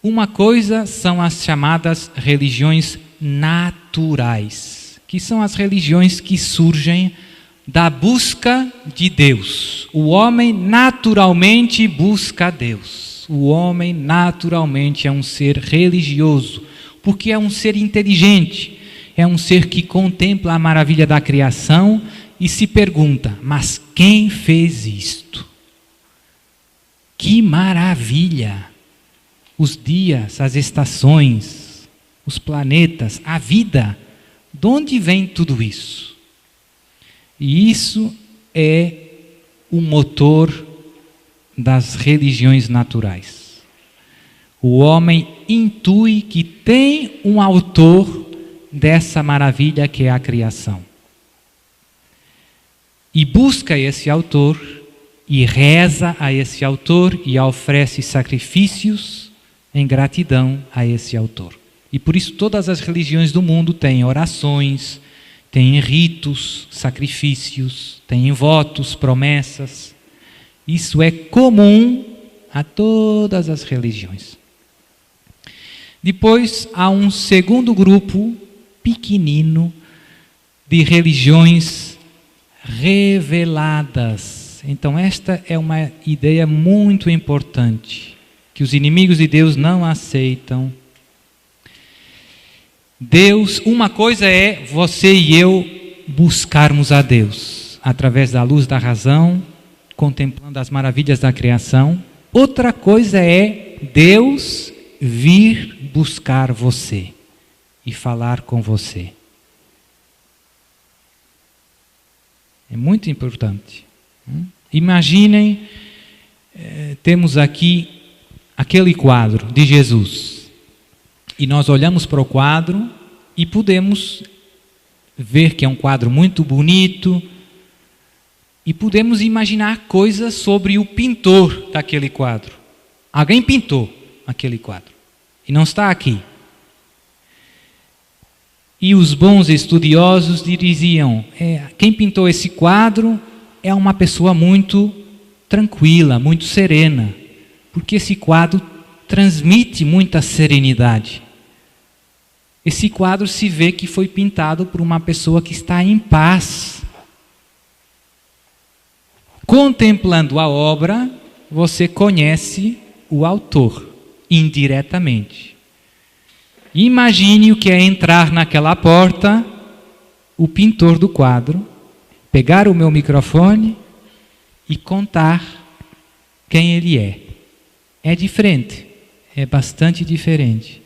uma coisa são as chamadas religiões naturais, que são as religiões que surgem da busca de Deus. O homem naturalmente busca Deus. O homem naturalmente é um ser religioso, porque é um ser inteligente, é um ser que contempla a maravilha da criação e se pergunta: mas quem fez isto? Que maravilha! Os dias, as estações, os planetas, a vida. De onde vem tudo isso? E isso é o motor das religiões naturais. O homem intui que tem um autor dessa maravilha que é a criação. E busca esse autor, e reza a esse autor, e oferece sacrifícios em gratidão a esse autor. E por isso todas as religiões do mundo têm orações, têm ritos, sacrifícios, têm votos, promessas. Isso é comum a todas as religiões. Depois há um segundo grupo pequenino de religiões reveladas. Então esta é uma ideia muito importante, que os inimigos de Deus não aceitam. Deus, uma coisa é você e eu buscarmos a Deus através da luz da razão, contemplando as maravilhas da criação. Outra coisa é Deus vir buscar você e falar com você. É muito importante. Imaginem, temos aqui aquele quadro de Jesus. E nós olhamos para o quadro e podemos ver que é um quadro muito bonito e podemos imaginar coisas sobre o pintor daquele quadro. Alguém pintou aquele quadro e não está aqui. E os bons estudiosos diziam, quem pintou esse quadro é uma pessoa muito tranquila, muito serena, porque esse quadro transmite muita serenidade. Esse quadro se vê que foi pintado por uma pessoa que está em paz. Contemplando a obra, você conhece o autor indiretamente. Imagine o que é entrar naquela porta, o pintor do quadro, pegar o meu microfone e contar quem ele é. É diferente, é bastante diferente.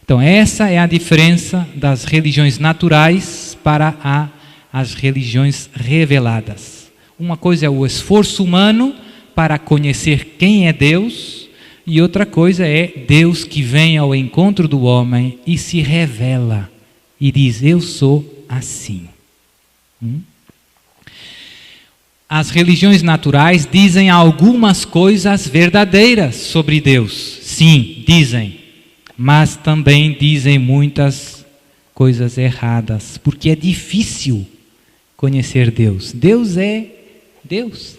Então, essa é a diferença das religiões naturais para as religiões reveladas. Uma coisa é o esforço humano para conhecer quem é Deus, e outra coisa é Deus que vem ao encontro do homem e se revela e diz: eu sou assim. As religiões naturais dizem algumas coisas verdadeiras sobre Deus. Sim, dizem. Mas também dizem muitas coisas erradas. Porque é difícil conhecer Deus. Deus é Deus.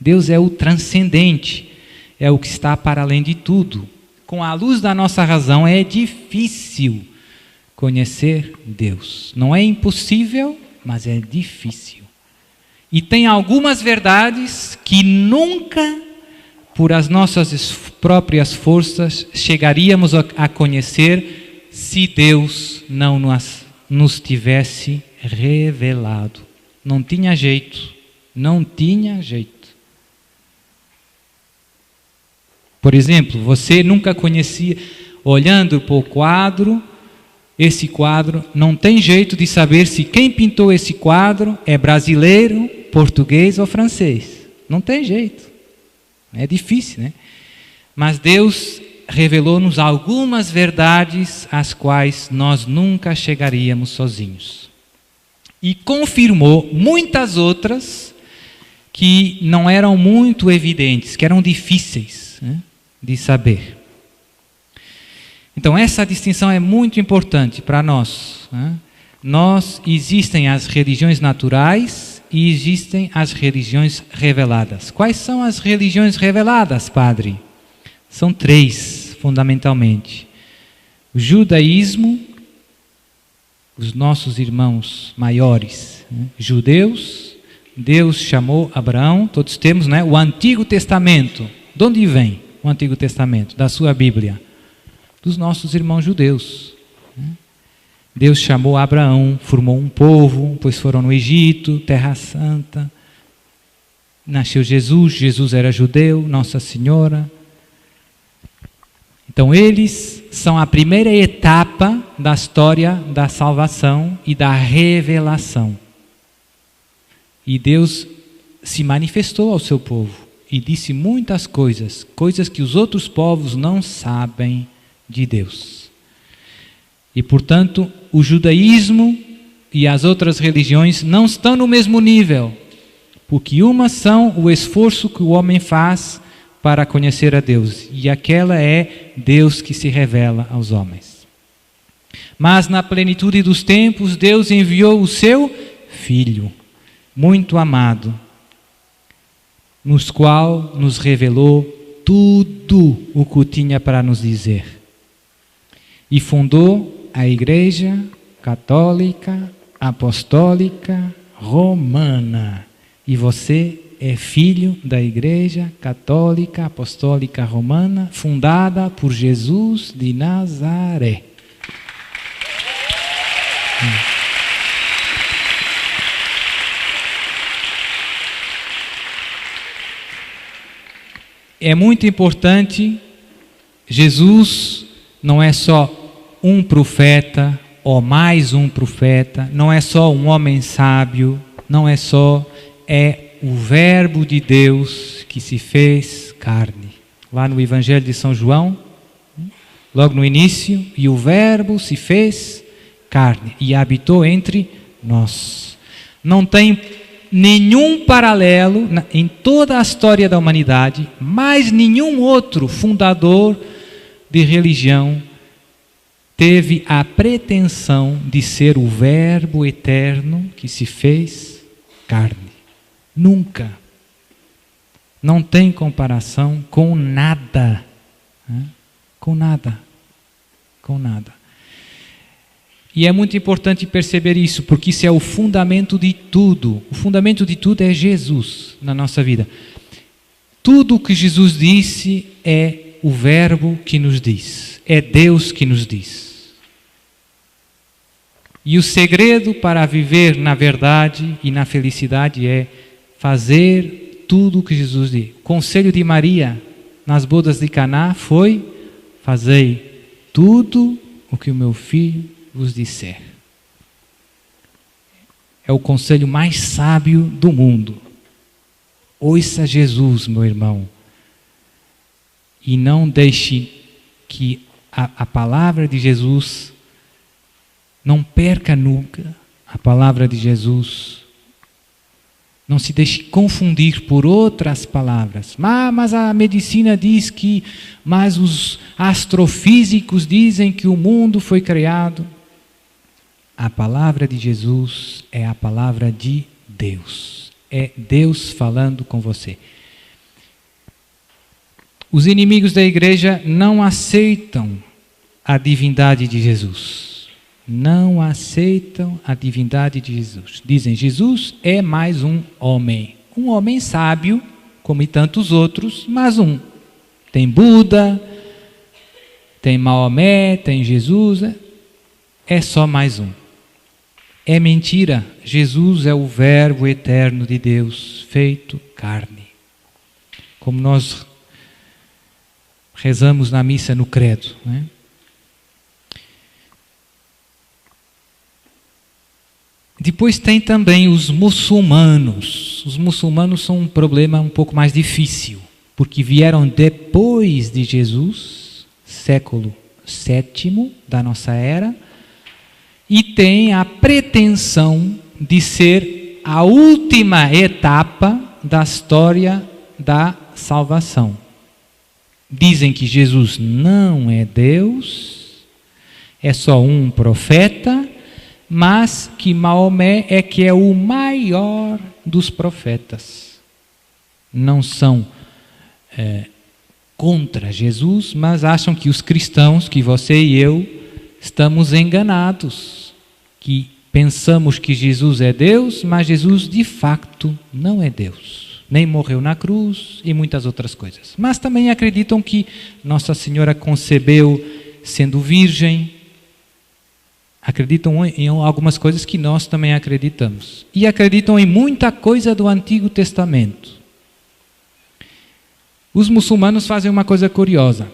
Deus é o transcendente. É o que está para além de tudo. Com a luz da nossa razão é difícil conhecer Deus. Não é impossível, mas é difícil. E tem algumas verdades que nunca, por as nossas próprias forças, chegaríamos a conhecer se Deus não nos tivesse revelado. Não tinha jeito. Não tinha jeito. Por exemplo, você nunca conhecia, olhando para o quadro, esse quadro, não tem jeito de saber se quem pintou esse quadro é brasileiro, português ou francês. Não tem jeito. É difícil, né? Mas Deus revelou-nos algumas verdades às quais nós nunca chegaríamos sozinhos. E confirmou muitas outras que não eram muito evidentes, que eram difíceis, né, de saber. Então essa distinção é muito importante para nós, né? Existem as religiões naturais e existem as religiões reveladas. Quais são as religiões reveladas, padre? São 3, fundamentalmente. O judaísmo, os nossos irmãos maiores, né, judeus. Deus chamou Abraão, todos temos, né, o Antigo Testamento. De onde vem o Antigo Testamento? Da sua Bíblia. Dos nossos irmãos judeus. Deus chamou Abraão, formou um povo, depois foram no Egito, Terra Santa. Nasceu Jesus, Jesus era judeu, Nossa Senhora. Então eles são a primeira etapa da história da salvação e da revelação. E Deus se manifestou ao seu povo e disse muitas coisas, coisas que os outros povos não sabem de Deus. E portanto, o judaísmo e as outras religiões não estão no mesmo nível, porque umas são o esforço que o homem faz para conhecer a Deus, e aquela é Deus que se revela aos homens. Mas na plenitude dos tempos, Deus enviou o seu Filho, muito amado, nos qual nos revelou tudo o que tinha para nos dizer. E fundou a Igreja Católica, Apostólica, Romana. E você é filho da Igreja Católica, Apostólica, Romana, fundada por Jesus de Nazaré. É muito importante, Jesus não é só um profeta ou mais um profeta, não é só um homem sábio, não é só, é o Verbo de Deus que se fez carne. Lá no Evangelho de São João, logo no início, e o Verbo se fez carne e habitou entre nós. Não tem nenhum paralelo em toda a história da humanidade, mais nenhum outro fundador de religião teve a pretensão de ser o Verbo eterno que se fez carne. Nunca. Não tem comparação com nada. Com nada. Com nada. E é muito importante perceber isso, porque isso é o fundamento de tudo. O fundamento de tudo é Jesus na nossa vida. Tudo o que Jesus disse é o Verbo que nos diz. É Deus que nos diz. E o segredo para viver na verdade e na felicidade é fazer tudo o que Jesus disse. O conselho de Maria nas bodas de Caná foi: fazei tudo o que o meu filho vos disser. É o conselho mais sábio do mundo. Ouça Jesus, meu irmão, e não deixe que a palavra de Jesus, não perca nunca a palavra de Jesus. Não se deixe confundir por outras palavras. Mas a medicina diz que, mas os astrofísicos dizem que o mundo foi criado. A palavra de Jesus é a palavra de Deus. É Deus falando com você. Os inimigos da igreja não aceitam a divindade de Jesus. Não aceitam a divindade de Jesus. Dizem: Jesus é mais um homem sábio, como tantos outros, mas um. Tem Buda, tem Maomé, tem Jesus, é só mais um. É mentira. Jesus é o Verbo eterno de Deus, feito carne. Como nós rezamos na missa, no credo, né? Depois tem também os muçulmanos. Os muçulmanos são um problema um pouco mais difícil, porque vieram depois de Jesus, século VII da nossa era, e têm a pretensão de ser a última etapa da história da salvação. Dizem que Jesus não é Deus, é só um profeta, mas que Maomé é que é o maior dos profetas. Não são contra Jesus, mas acham que os cristãos, que você e eu, estamos enganados. Que pensamos que Jesus é Deus, mas Jesus de facto não é Deus. Nem morreu na cruz e muitas outras coisas. Mas também acreditam que Nossa Senhora concebeu sendo virgem. Acreditam em algumas coisas que nós também acreditamos. E acreditam em muita coisa do Antigo Testamento. Os muçulmanos fazem uma coisa curiosa.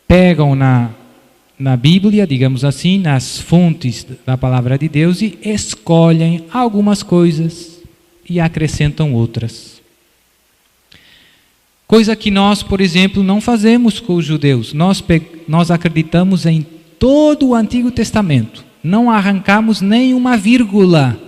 Pegam na Bíblia, digamos assim, nas fontes da palavra de Deus e escolhem algumas coisas e acrescentam outras. Coisa que nós, por exemplo, não fazemos com os judeus. Nós acreditamos em todo o Antigo Testamento. Não arrancamos nenhuma vírgula.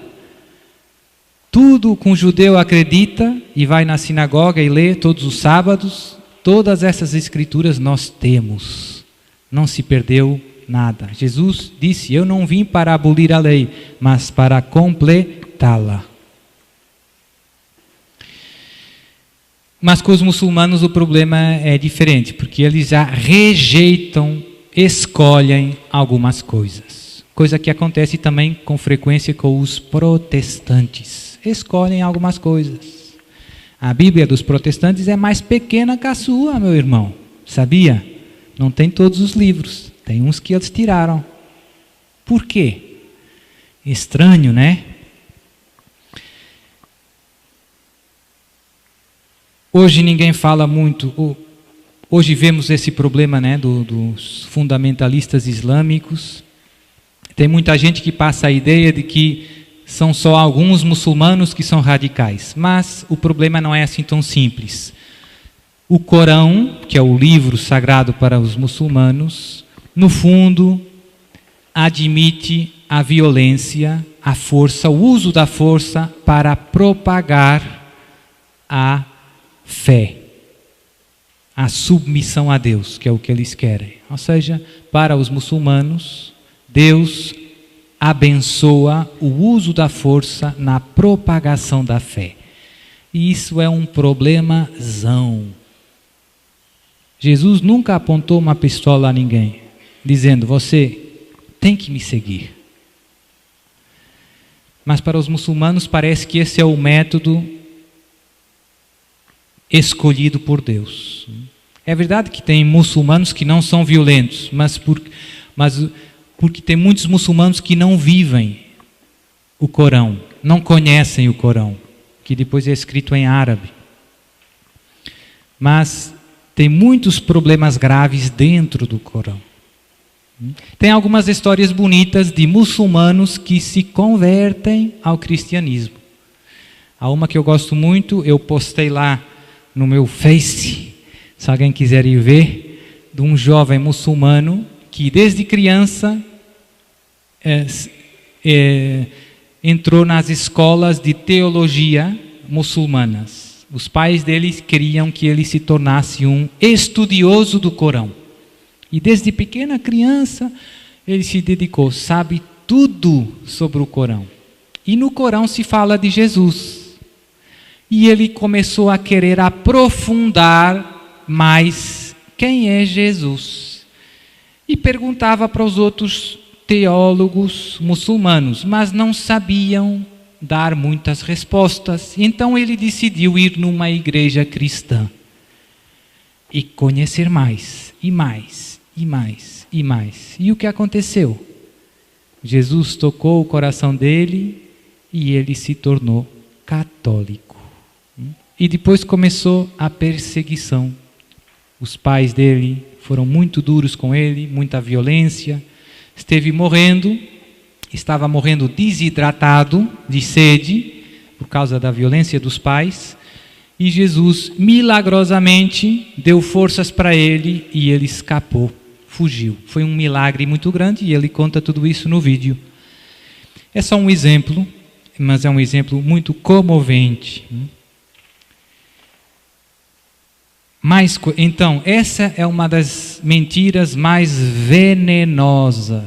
Tudo que um judeu acredita e vai na sinagoga e lê todos os sábados, todas essas escrituras nós temos. Não se perdeu nada. Jesus disse: eu não vim para abolir a lei, mas para completá-la. Mas com os muçulmanos o problema é diferente, porque eles já rejeitam, escolhem algumas coisas. Coisa que acontece também com frequência com os protestantes. Escolhem algumas coisas. A Bíblia dos protestantes é mais pequena que a sua, meu irmão. Sabia? Não tem todos os livros. Tem uns que eles tiraram. Por quê? Estranho, né? Hoje ninguém fala muito. Hoje vemos esse problema, né, dos fundamentalistas islâmicos. Tem muita gente que passa a ideia de que são só alguns muçulmanos que são radicais. Mas o problema não é assim tão simples. O Corão, que é o livro sagrado para os muçulmanos, no fundo, admite a violência, a força, o uso da força para propagar a fé, a submissão a Deus, que é o que eles querem. Ou seja, para os muçulmanos, Deus abençoa o uso da força na propagação da fé. E isso é um problemazão. Jesus nunca apontou uma pistola a ninguém, dizendo: você tem que me seguir. Mas para os muçulmanos parece que esse é o método escolhido por Deus. É verdade que tem muçulmanos que não são violentos, mas porque tem muitos muçulmanos que não vivem o Corão, não conhecem o Corão, que depois é escrito em árabe. Mas tem muitos problemas graves dentro do Corão. Tem algumas histórias bonitas de muçulmanos que se convertem ao cristianismo. Há uma que eu gosto muito, eu postei lá no meu Face, se alguém quiser ir ver, de um jovem muçulmano que desde criança entrou nas escolas de teologia muçulmanas. Os pais dele queriam que ele se tornasse um estudioso do Corão. E desde pequena criança ele se dedicou, sabe tudo sobre o Corão. E no Corão se fala de Jesus. E ele começou a querer aprofundar mais quem é Jesus. E perguntava para os outros teólogos muçulmanos, mas não sabiam dar muitas respostas. Então ele decidiu ir numa igreja cristã e conhecer mais, e mais, e mais, e mais. E o que aconteceu? Jesus tocou o coração dele e ele se tornou católico. E depois começou a perseguição. Os pais dele foram muito duros com ele, muita violência. Estava morrendo desidratado, de sede, por causa da violência dos pais. E Jesus, milagrosamente, deu forças para ele e ele escapou, fugiu. Foi um milagre muito grande e ele conta tudo isso no vídeo. É só um exemplo, mas é um exemplo muito comovente. Então, essa é uma das mentiras mais venenosas,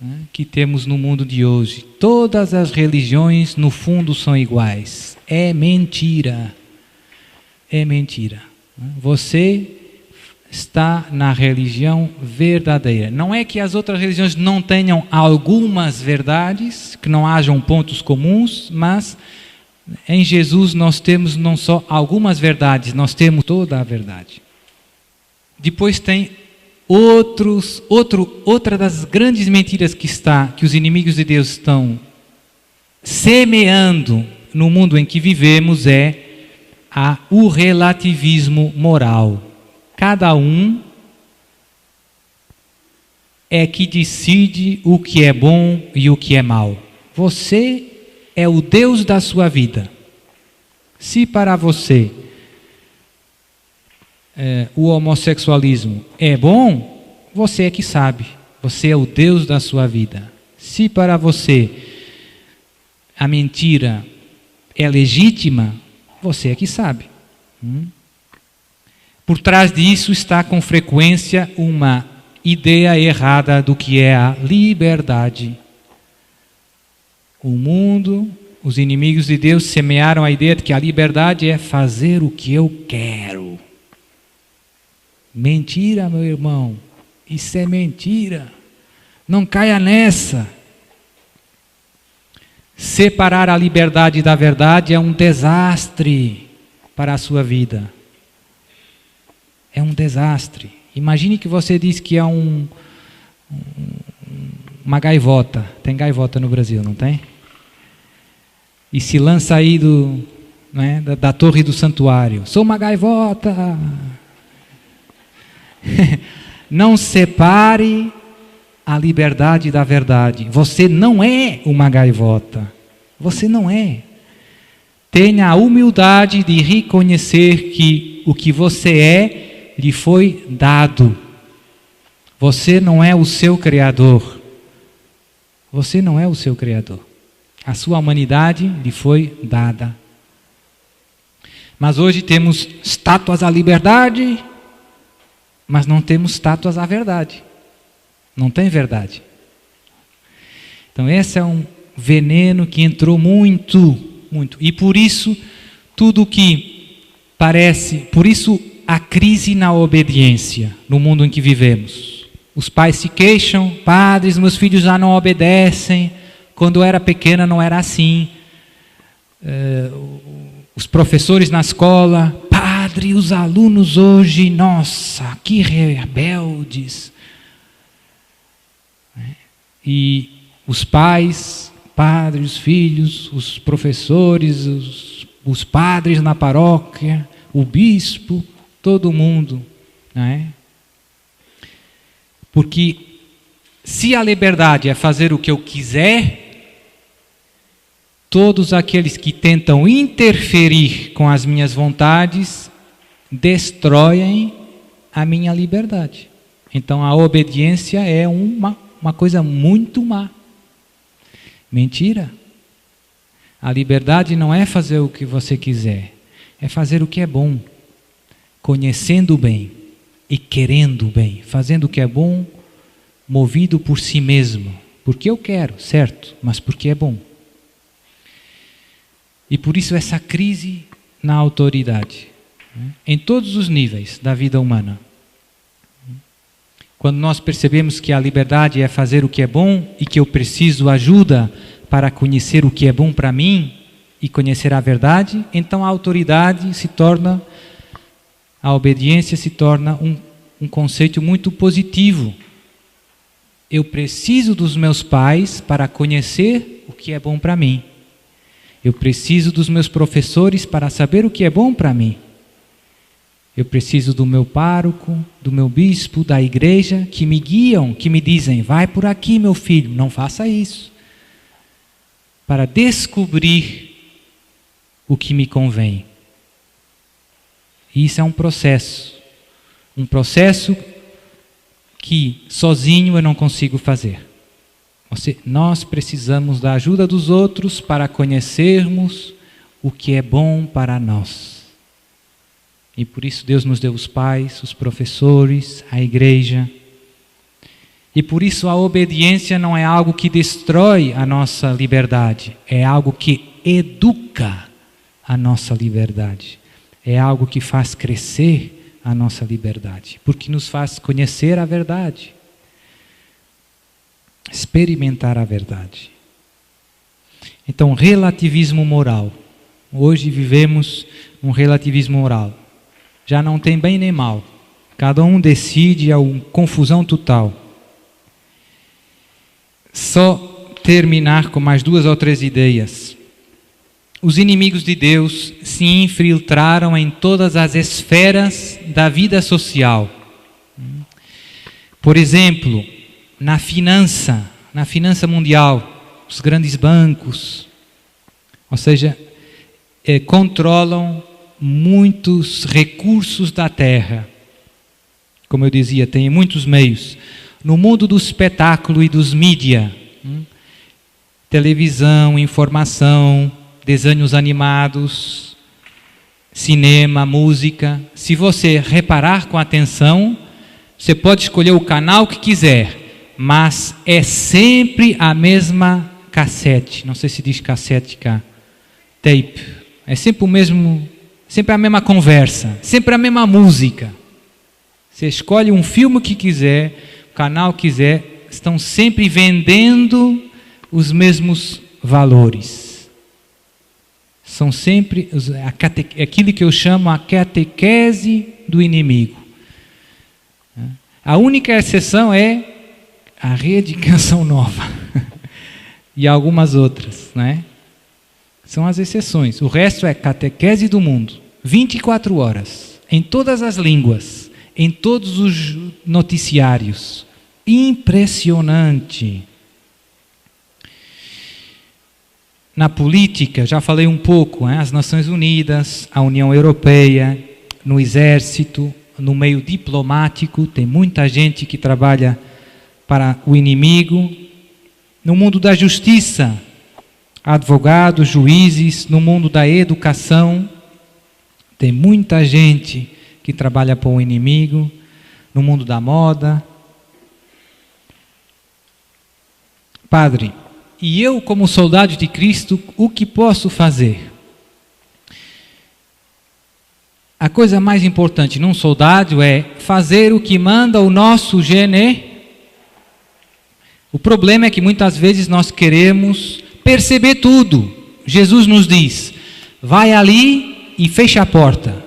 né, que temos no mundo de hoje. Todas as religiões, no fundo, são iguais. É mentira. É mentira. Você está na religião verdadeira. Não é que as outras religiões não tenham algumas verdades, que não hajam pontos comuns, mas em Jesus nós temos não só algumas verdades, nós temos toda a verdade. Depois tem outra das grandes mentiras que os inimigos de Deus estão semeando no mundo em que vivemos é o relativismo moral. Cada um é que decide o que é bom e o que é mal. Você é o Deus da sua vida. Se para você o homossexualismo é bom, você é que sabe. Você é o Deus da sua vida. Se para você a mentira é legítima, você é que sabe. Por trás disso está com frequência uma ideia errada do que é a liberdade. O mundo, os inimigos de Deus semearam a ideia de que a liberdade é fazer o que eu quero. Mentira, meu irmão. Isso é mentira. Não caia nessa. Separar a liberdade da verdade é um desastre para a sua vida. É um desastre. Imagine que você diz que é uma gaivota. Tem gaivota no Brasil, não tem? E se lança aí da torre do santuário. Sou uma gaivota. Não separe a liberdade da verdade. Você não é uma gaivota. Você não é. Tenha a humildade de reconhecer que o que você é lhe foi dado. Você não é o seu criador. Você não é o seu criador. A sua humanidade lhe foi dada. Mas hoje temos estátuas à liberdade, mas não temos estátuas à verdade. Não tem verdade. Então esse é um veneno que entrou muito. E por isso, tudo que parece... Por isso a crise na obediência no mundo em que vivemos. Os pais se queixam, padres, meus filhos já não obedecem. Quando eu era pequena não era assim. Os professores na escola, padre, os alunos hoje, nossa, que rebeldes. E os pais, padres, os filhos, os professores, os padres na paróquia, o bispo, todo mundo, não é? Porque se a liberdade é fazer o que eu quiser, todos aqueles que tentam interferir com as minhas vontades destroem a minha liberdade. Então a obediência é uma coisa muito má. Mentira. A liberdade não é fazer o que você quiser, é fazer o que é bom, conhecendo o bem e querendo o bem, fazendo o que é bom, movido por si mesmo, porque eu quero, certo, mas porque é bom. E por isso essa crise na autoridade, em todos os níveis da vida humana. Quando nós percebemos que a liberdade é fazer o que é bom e que eu preciso ajuda para conhecer o que é bom para mim e conhecer a verdade, então a autoridade se torna, a obediência se torna um conceito muito positivo. Eu preciso dos meus pais para conhecer o que é bom para mim. Eu preciso dos meus professores para saber o que é bom para mim. Eu preciso do meu pároco, do meu bispo, da igreja, que me guiam, que me dizem, vai por aqui, meu filho, não faça isso. Para descobrir o que me convém. E isso é um processo que sozinho eu não consigo fazer. Nós precisamos da ajuda dos outros para conhecermos o que é bom para nós. E por isso Deus nos deu os pais, os professores, a igreja. E por isso a obediência não é algo que destrói a nossa liberdade, é algo que educa a nossa liberdade. É algo que faz crescer a nossa liberdade, porque nos faz conhecer a verdade, experimentar a verdade. Então, relativismo moral. Hoje vivemos um relativismo moral. Já não tem bem nem mal. Cada um decide, é uma confusão total. Só terminar com mais 2 ou 3 ideias. Os inimigos de Deus se infiltraram em todas as esferas da vida social. Por exemplo, na finança mundial, os grandes bancos, ou seja, controlam muitos recursos da terra. Como eu dizia, tem muitos meios. No mundo do espetáculo e dos mídia, televisão, informação, desenhos animados, cinema, música. Se você reparar com atenção, você pode escolher o canal que quiser, mas é sempre a mesma cassete. Não sei se diz cassete cá. Tape. É sempre o mesmo, sempre a mesma conversa, sempre a mesma música. Você escolhe um filme que quiser, o canal que quiser, estão sempre vendendo os mesmos valores. São sempre aquilo que eu chamo a catequese do inimigo. A única exceção é a Rede Canção Nova e algumas outras, né? São as exceções. O resto é catequese do mundo, 24 horas, em todas as línguas, em todos os noticiários. Impressionante. Na política, já falei um pouco, as Nações Unidas, a União Europeia, no exército, no meio diplomático, tem muita gente que trabalha para o inimigo. No mundo da justiça, advogados, juízes. No mundo da educação, tem muita gente que trabalha para o inimigo. No mundo da moda. Padre, e eu, como soldado de Cristo, o que posso fazer? A coisa mais importante num soldado é fazer o que manda o nosso O problema é que muitas vezes nós queremos perceber tudo. Jesus nos diz, vai ali e fecha a porta.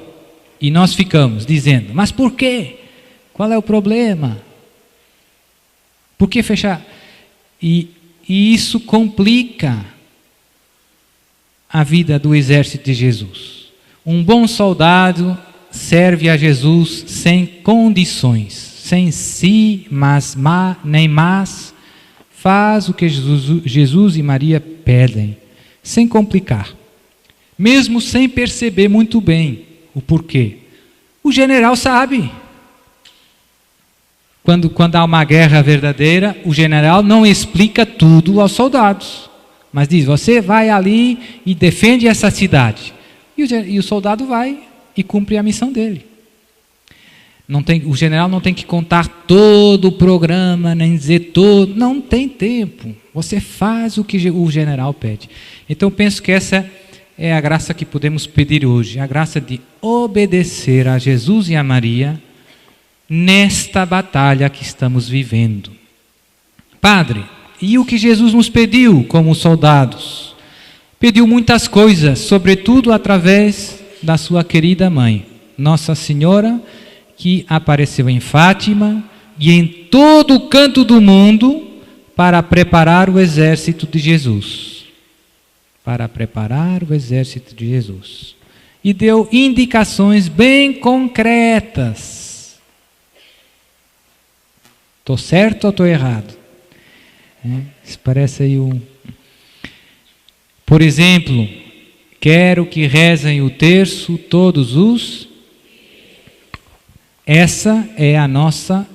E nós ficamos dizendo, mas por quê? Qual é o problema? Por que fechar? E isso complica a vida do exército de Jesus. Um bom soldado serve a Jesus sem condições, sem si, nem mas, faz o que Jesus e Maria pedem, sem complicar, mesmo sem perceber muito bem o porquê. O general sabe. Quando há uma guerra verdadeira, o general não explica tudo aos soldados, mas diz, você vai ali e defende essa cidade. E o soldado vai e cumpre a missão dele. O general não tem que contar todo o programa, nem dizer todo, não tem tempo. Você faz o que o general pede. Então penso que essa é a graça que podemos pedir hoje, a graça de obedecer a Jesus e a Maria nesta batalha que estamos vivendo. Padre, e o que Jesus nos pediu como soldados? Pediu muitas coisas, sobretudo através da sua querida mãe, Nossa Senhora, que apareceu em Fátima e em todo o canto do mundo para preparar o exército de Jesus. Para preparar o exército de Jesus. E deu indicações bem concretas. Estou certo ou estou errado? Isso parece aí Por exemplo, quero que rezem o terço todos os... Essa é a nossa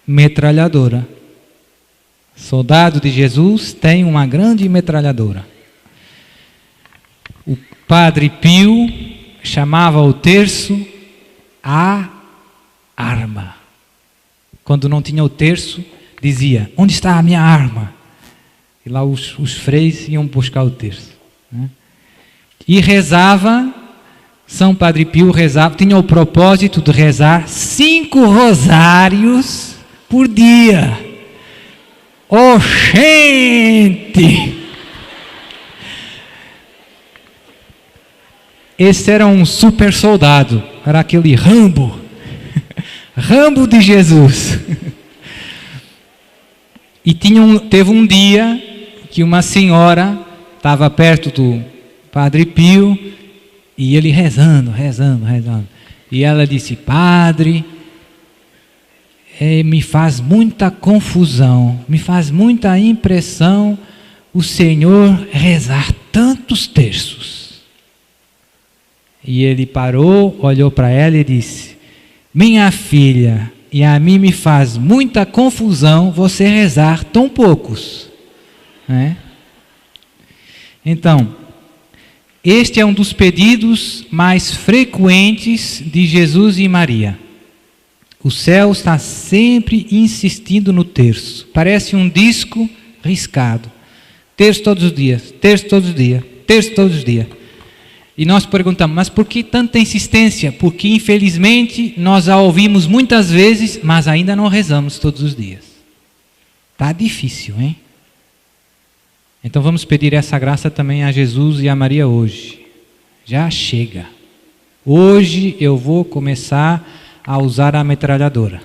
metralhadora. Soldado de Jesus tem uma grande metralhadora. O Padre Pio chamava o terço a arma. Quando não tinha o terço, dizia, onde está a minha arma? E lá os freis iam buscar o terço. E rezava, São Padre Pio rezava, tinha o propósito de rezar 5 rosários por dia. Oxente! Esse era um super soldado, era aquele Rambo. Rambo de Jesus. E teve um dia que uma senhora estava perto do Padre Pio e ele rezando. E ela disse, Padre, me faz muita confusão, me faz muita impressão o Senhor rezar tantos terços. E ele parou, olhou para ela e disse, minha filha, e a mim me faz muita confusão você rezar tão poucos. Então, este é um dos pedidos mais frequentes de Jesus e Maria. O céu está sempre insistindo no terço. Parece um disco riscado. Terço todos os dias, terço todos os dias, terço todos os dias. E nós perguntamos, mas por que tanta insistência? Porque infelizmente nós a ouvimos muitas vezes, mas ainda não rezamos todos os dias. Está difícil, hein? Então vamos pedir essa graça também a Jesus e a Maria hoje. Já chega. Hoje eu vou começar a usar a metralhadora.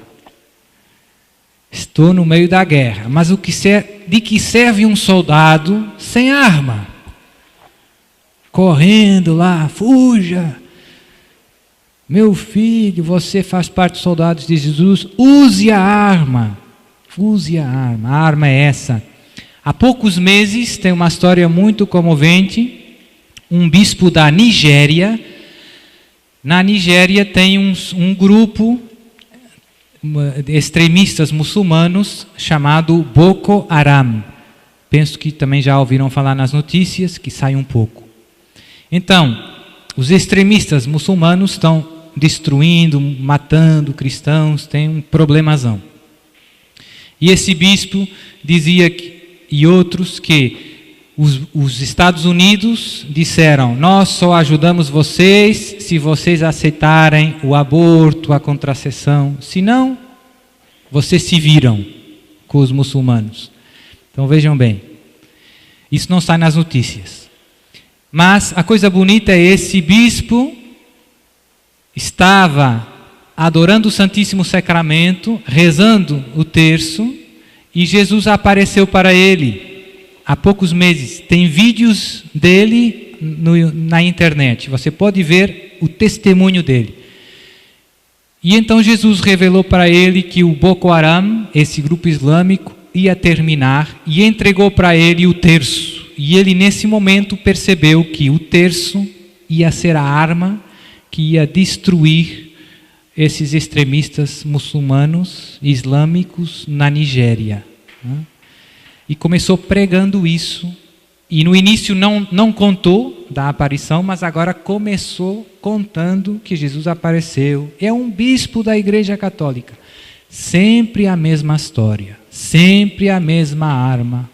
Estou no meio da guerra, mas de que serve um soldado sem arma? Correndo lá, fuja. Meu filho, você faz parte dos soldados de Jesus, use a arma. Use a arma. A arma é essa. Há poucos meses, tem uma história muito comovente, um bispo da Nigéria. Na Nigéria tem um grupo de extremistas muçulmanos chamado Boko Haram. Penso que também já ouviram falar nas notícias, que sai um pouco. Então, os extremistas muçulmanos estão destruindo, matando cristãos, tem um problemazão. E esse bispo dizia e outros que os Estados Unidos disseram, nós só ajudamos vocês se vocês aceitarem o aborto, a contracepção, senão vocês se viram com os muçulmanos. Então vejam bem, isso não sai nas notícias. Mas a coisa bonita é esse bispo estava adorando o Santíssimo Sacramento, rezando o terço, e Jesus apareceu para ele há poucos meses. Tem vídeos dele na internet, você pode ver o testemunho dele. E então Jesus revelou para ele que o Boko Haram, esse grupo islâmico, ia terminar e entregou para ele o terço. E ele nesse momento percebeu que o terço ia ser a arma que ia destruir esses extremistas muçulmanos, islâmicos na Nigéria. E começou pregando isso. E no início não contou da aparição, mas agora começou contando que Jesus apareceu. É um bispo da Igreja Católica. Sempre a mesma história, sempre a mesma arma.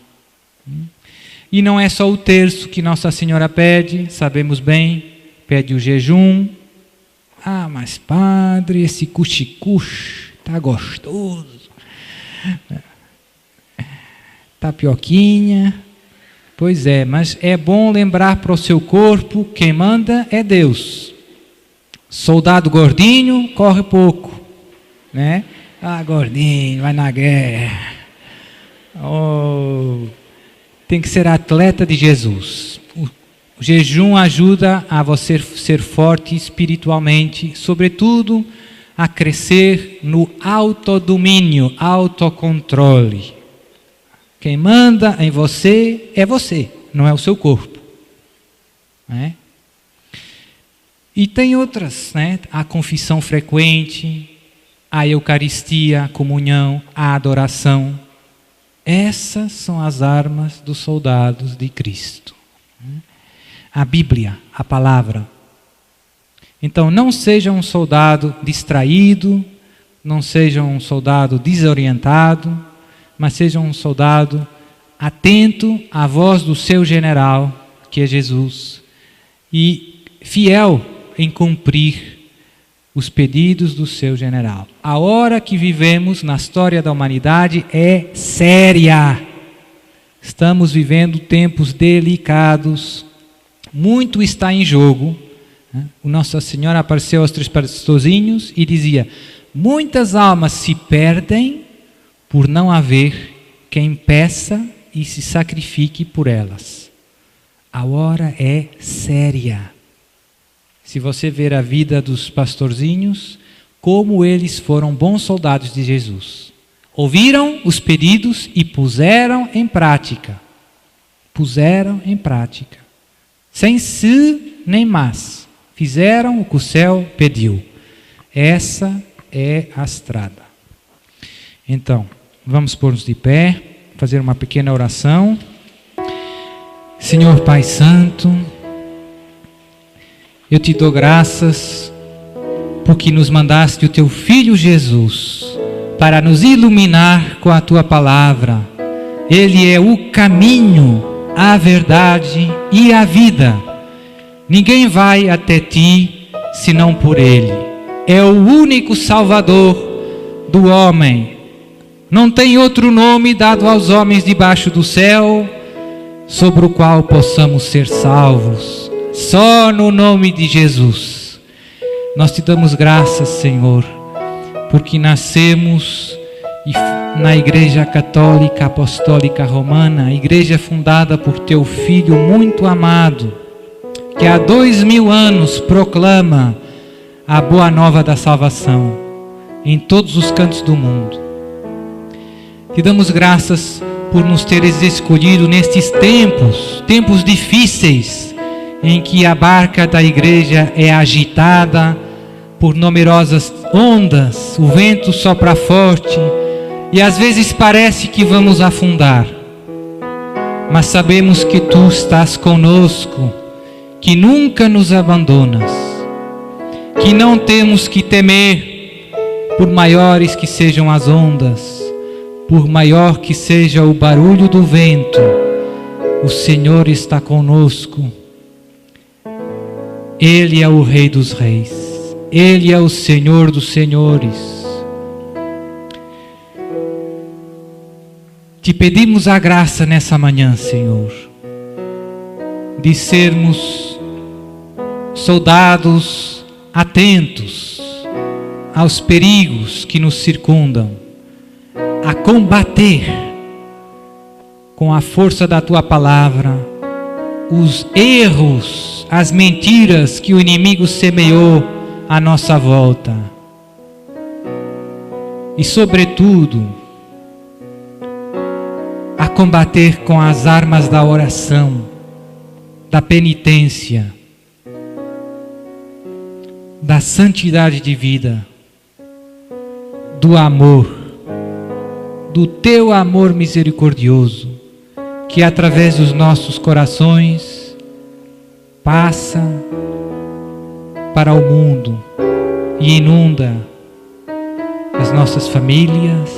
E não é só o terço que Nossa Senhora pede, sabemos bem, pede o jejum. Ah, mas padre, esse cuxi-cuxi tá gostoso. Tapioquinha. Pois é, mas é bom lembrar para o seu corpo, quem manda é Deus. Soldado gordinho corre pouco, né? Ah, gordinho, vai na guerra. Oh, tem que ser atleta de Jesus. O jejum ajuda a você ser forte espiritualmente, sobretudo a crescer no autodomínio, autocontrole. Quem manda em você é você, não é o seu corpo. Né? E tem outras, né? A confissão frequente, a Eucaristia, a comunhão, a adoração. Essas são as armas dos soldados de Cristo. A Bíblia, a palavra. Então não seja um soldado distraído, não seja um soldado desorientado, mas seja um soldado atento à voz do seu general, que é Jesus, e fiel em cumprir os pedidos do seu general. A hora que vivemos na história da humanidade é séria. Estamos vivendo tempos delicados, muito está em jogo. O Nossa Senhora apareceu aos 3 pastorzinhos e dizia: muitas almas se perdem por não haver quem peça e se sacrifique por elas. A hora é séria. Se você ver a vida dos pastorzinhos, como eles foram bons soldados de Jesus. Ouviram os pedidos e puseram em prática. Puseram em prática. Sem se nem mas. Fizeram o que o céu pediu. Essa é a estrada. Então, vamos pôr-nos de pé, fazer uma pequena oração. Senhor Pai Santo, eu te dou graças porque nos mandaste o teu Filho Jesus para nos iluminar com a tua palavra. Ele é o caminho, a verdade e a vida. Ninguém vai até ti senão por ele. É o único Salvador do homem. Não tem outro nome dado aos homens debaixo do céu sobre o qual possamos ser salvos. Só no nome de Jesus. Nós te damos graças, Senhor, porque nascemos na Igreja Católica Apostólica Romana, a igreja fundada por teu Filho muito amado, que há 2000 anos proclama a boa nova da salvação em todos os cantos do mundo. Te damos graças por nos teres escolhido nestes tempos difíceis, em que a barca da igreja é agitada por numerosas ondas, o vento sopra forte e às vezes parece que vamos afundar. Mas sabemos que tu estás conosco, que nunca nos abandonas, que não temos que temer, por maiores que sejam as ondas, por maior que seja o barulho do vento, o Senhor está conosco. Ele é o Rei dos Reis, Ele é o Senhor dos Senhores. Te pedimos a graça nessa manhã, Senhor, de sermos soldados atentos aos perigos que nos circundam, a combater com a força da Tua palavra os erros, as mentiras que o inimigo semeou à nossa volta. E sobretudo, a combater com as armas da oração, da penitência, da santidade de vida, do amor, do Teu amor misericordioso, que através dos nossos corações passa para o mundo e inunda as nossas famílias,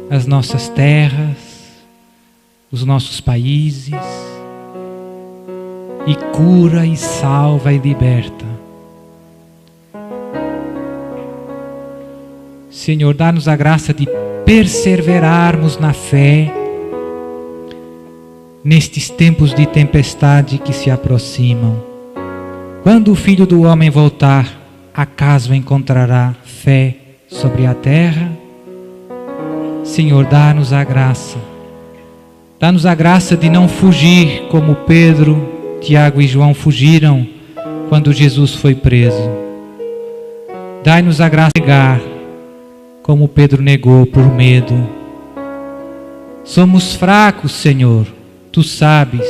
as nossas terras, os nossos países, e cura e salva e liberta. Senhor, dá-nos a graça de perseverarmos na fé nestes tempos de tempestade que se aproximam. Quando o Filho do Homem voltar, acaso encontrará fé sobre a terra? Senhor, dá-nos a graça. Dá-nos a graça de não fugir como Pedro, Tiago e João fugiram quando Jesus foi preso. Dai-nos a graça de negar como Pedro negou por medo. Somos fracos, Senhor, Tu sabes.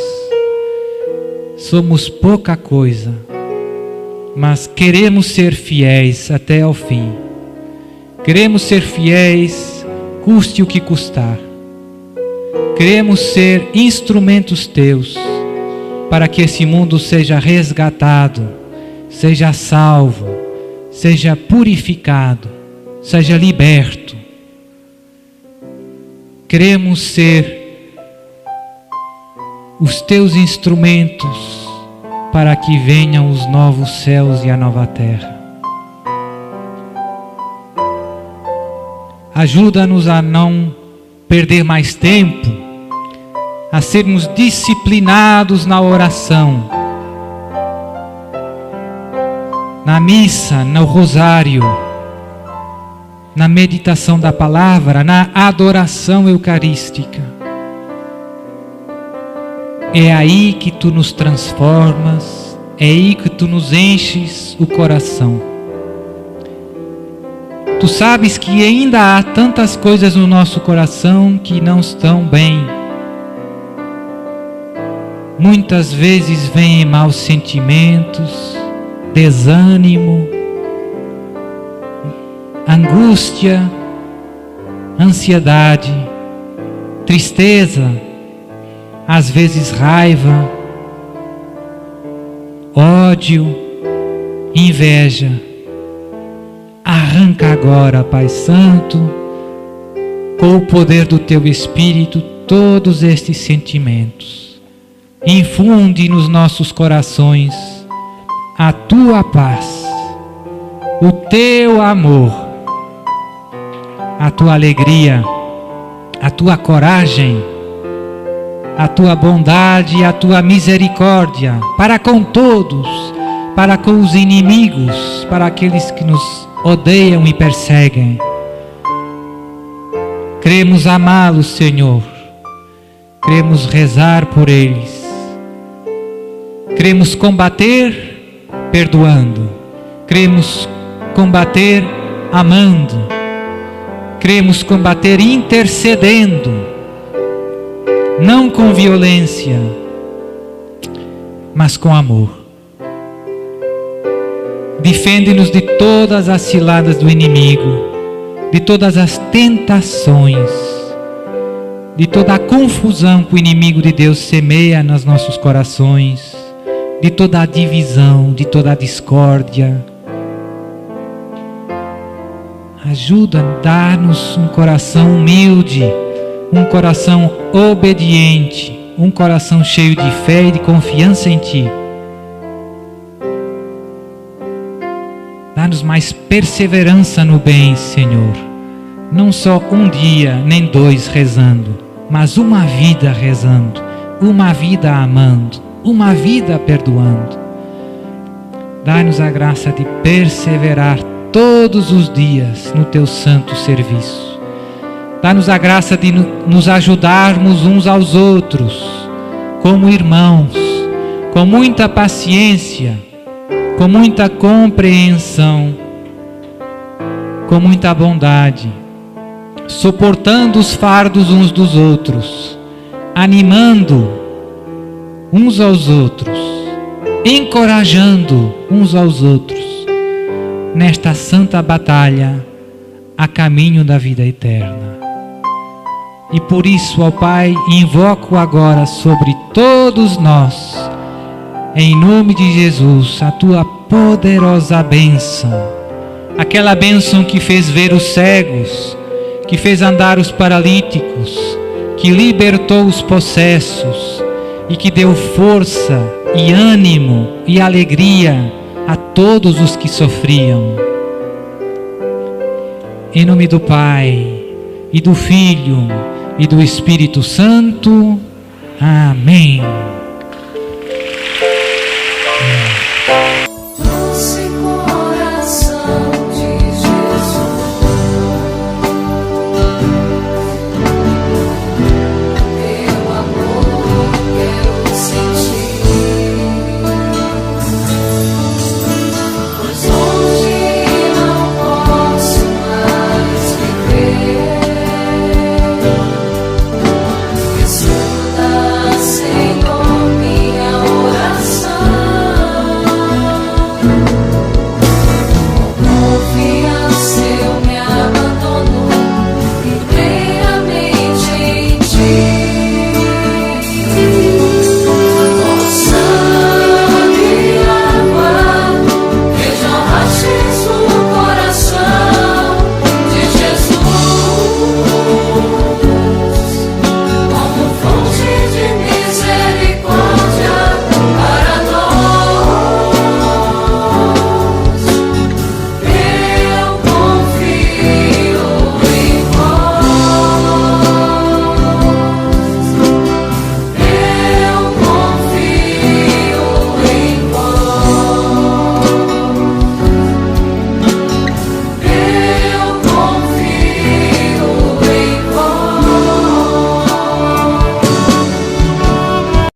Somos pouca coisa, mas queremos ser fiéis até ao fim. Queremos ser fiéis, custe o que custar. Queremos ser instrumentos Teus, para que esse mundo seja resgatado, seja salvo, seja purificado, seja liberto. Queremos ser os Teus instrumentos, para que venham os novos céus e a nova terra. Ajuda-nos a não perder mais tempo, a sermos disciplinados na oração, na missa, no rosário, na meditação da palavra, na adoração eucarística. É aí que Tu nos transformas, é aí que Tu nos enches o coração. Tu sabes que ainda há tantas coisas no nosso coração que não estão bem. Muitas vezes vêm maus sentimentos, desânimo, angústia, ansiedade, tristeza, às vezes raiva, ódio, inveja. Arranca agora, Pai Santo, com o poder do Teu Espírito, todos estes sentimentos. Infunde nos nossos corações a Tua paz, o Teu amor, a Tua alegria, a Tua coragem, a Tua bondade e a Tua misericórdia para com todos, para com os inimigos, para aqueles que nos odeiam e perseguem. Queremos amá-los, Senhor. Queremos rezar por eles. Queremos combater perdoando. Queremos combater amando. Queremos combater intercedendo. Não com violência, mas com amor. Defende-nos de todas as ciladas do inimigo, de todas as tentações, de toda a confusão que o inimigo de Deus semeia nos nossos corações, de toda a divisão, de toda a discórdia. Ajuda, dá-nos um coração humilde, um coração obediente, um coração cheio de fé e de confiança em Ti. Dá-nos mais perseverança no bem, Senhor. Não só um dia, nem dois rezando, mas uma vida rezando, uma vida amando, uma vida perdoando. Dá-nos a graça de perseverar todos os dias no Teu santo serviço. Dá-nos a graça de nos ajudarmos uns aos outros, como irmãos, com muita paciência, com muita compreensão, com muita bondade, suportando os fardos uns dos outros, animando uns aos outros, encorajando uns aos outros, nesta santa batalha a caminho da vida eterna. E por isso, ó Pai, invoco agora sobre todos nós, em nome de Jesus, a Tua poderosa bênção, aquela bênção que fez ver os cegos, que fez andar os paralíticos, que libertou os possessos e que deu força e ânimo e alegria a todos os que sofriam. Em nome do Pai, e do Filho, e do Espírito Santo. Amém.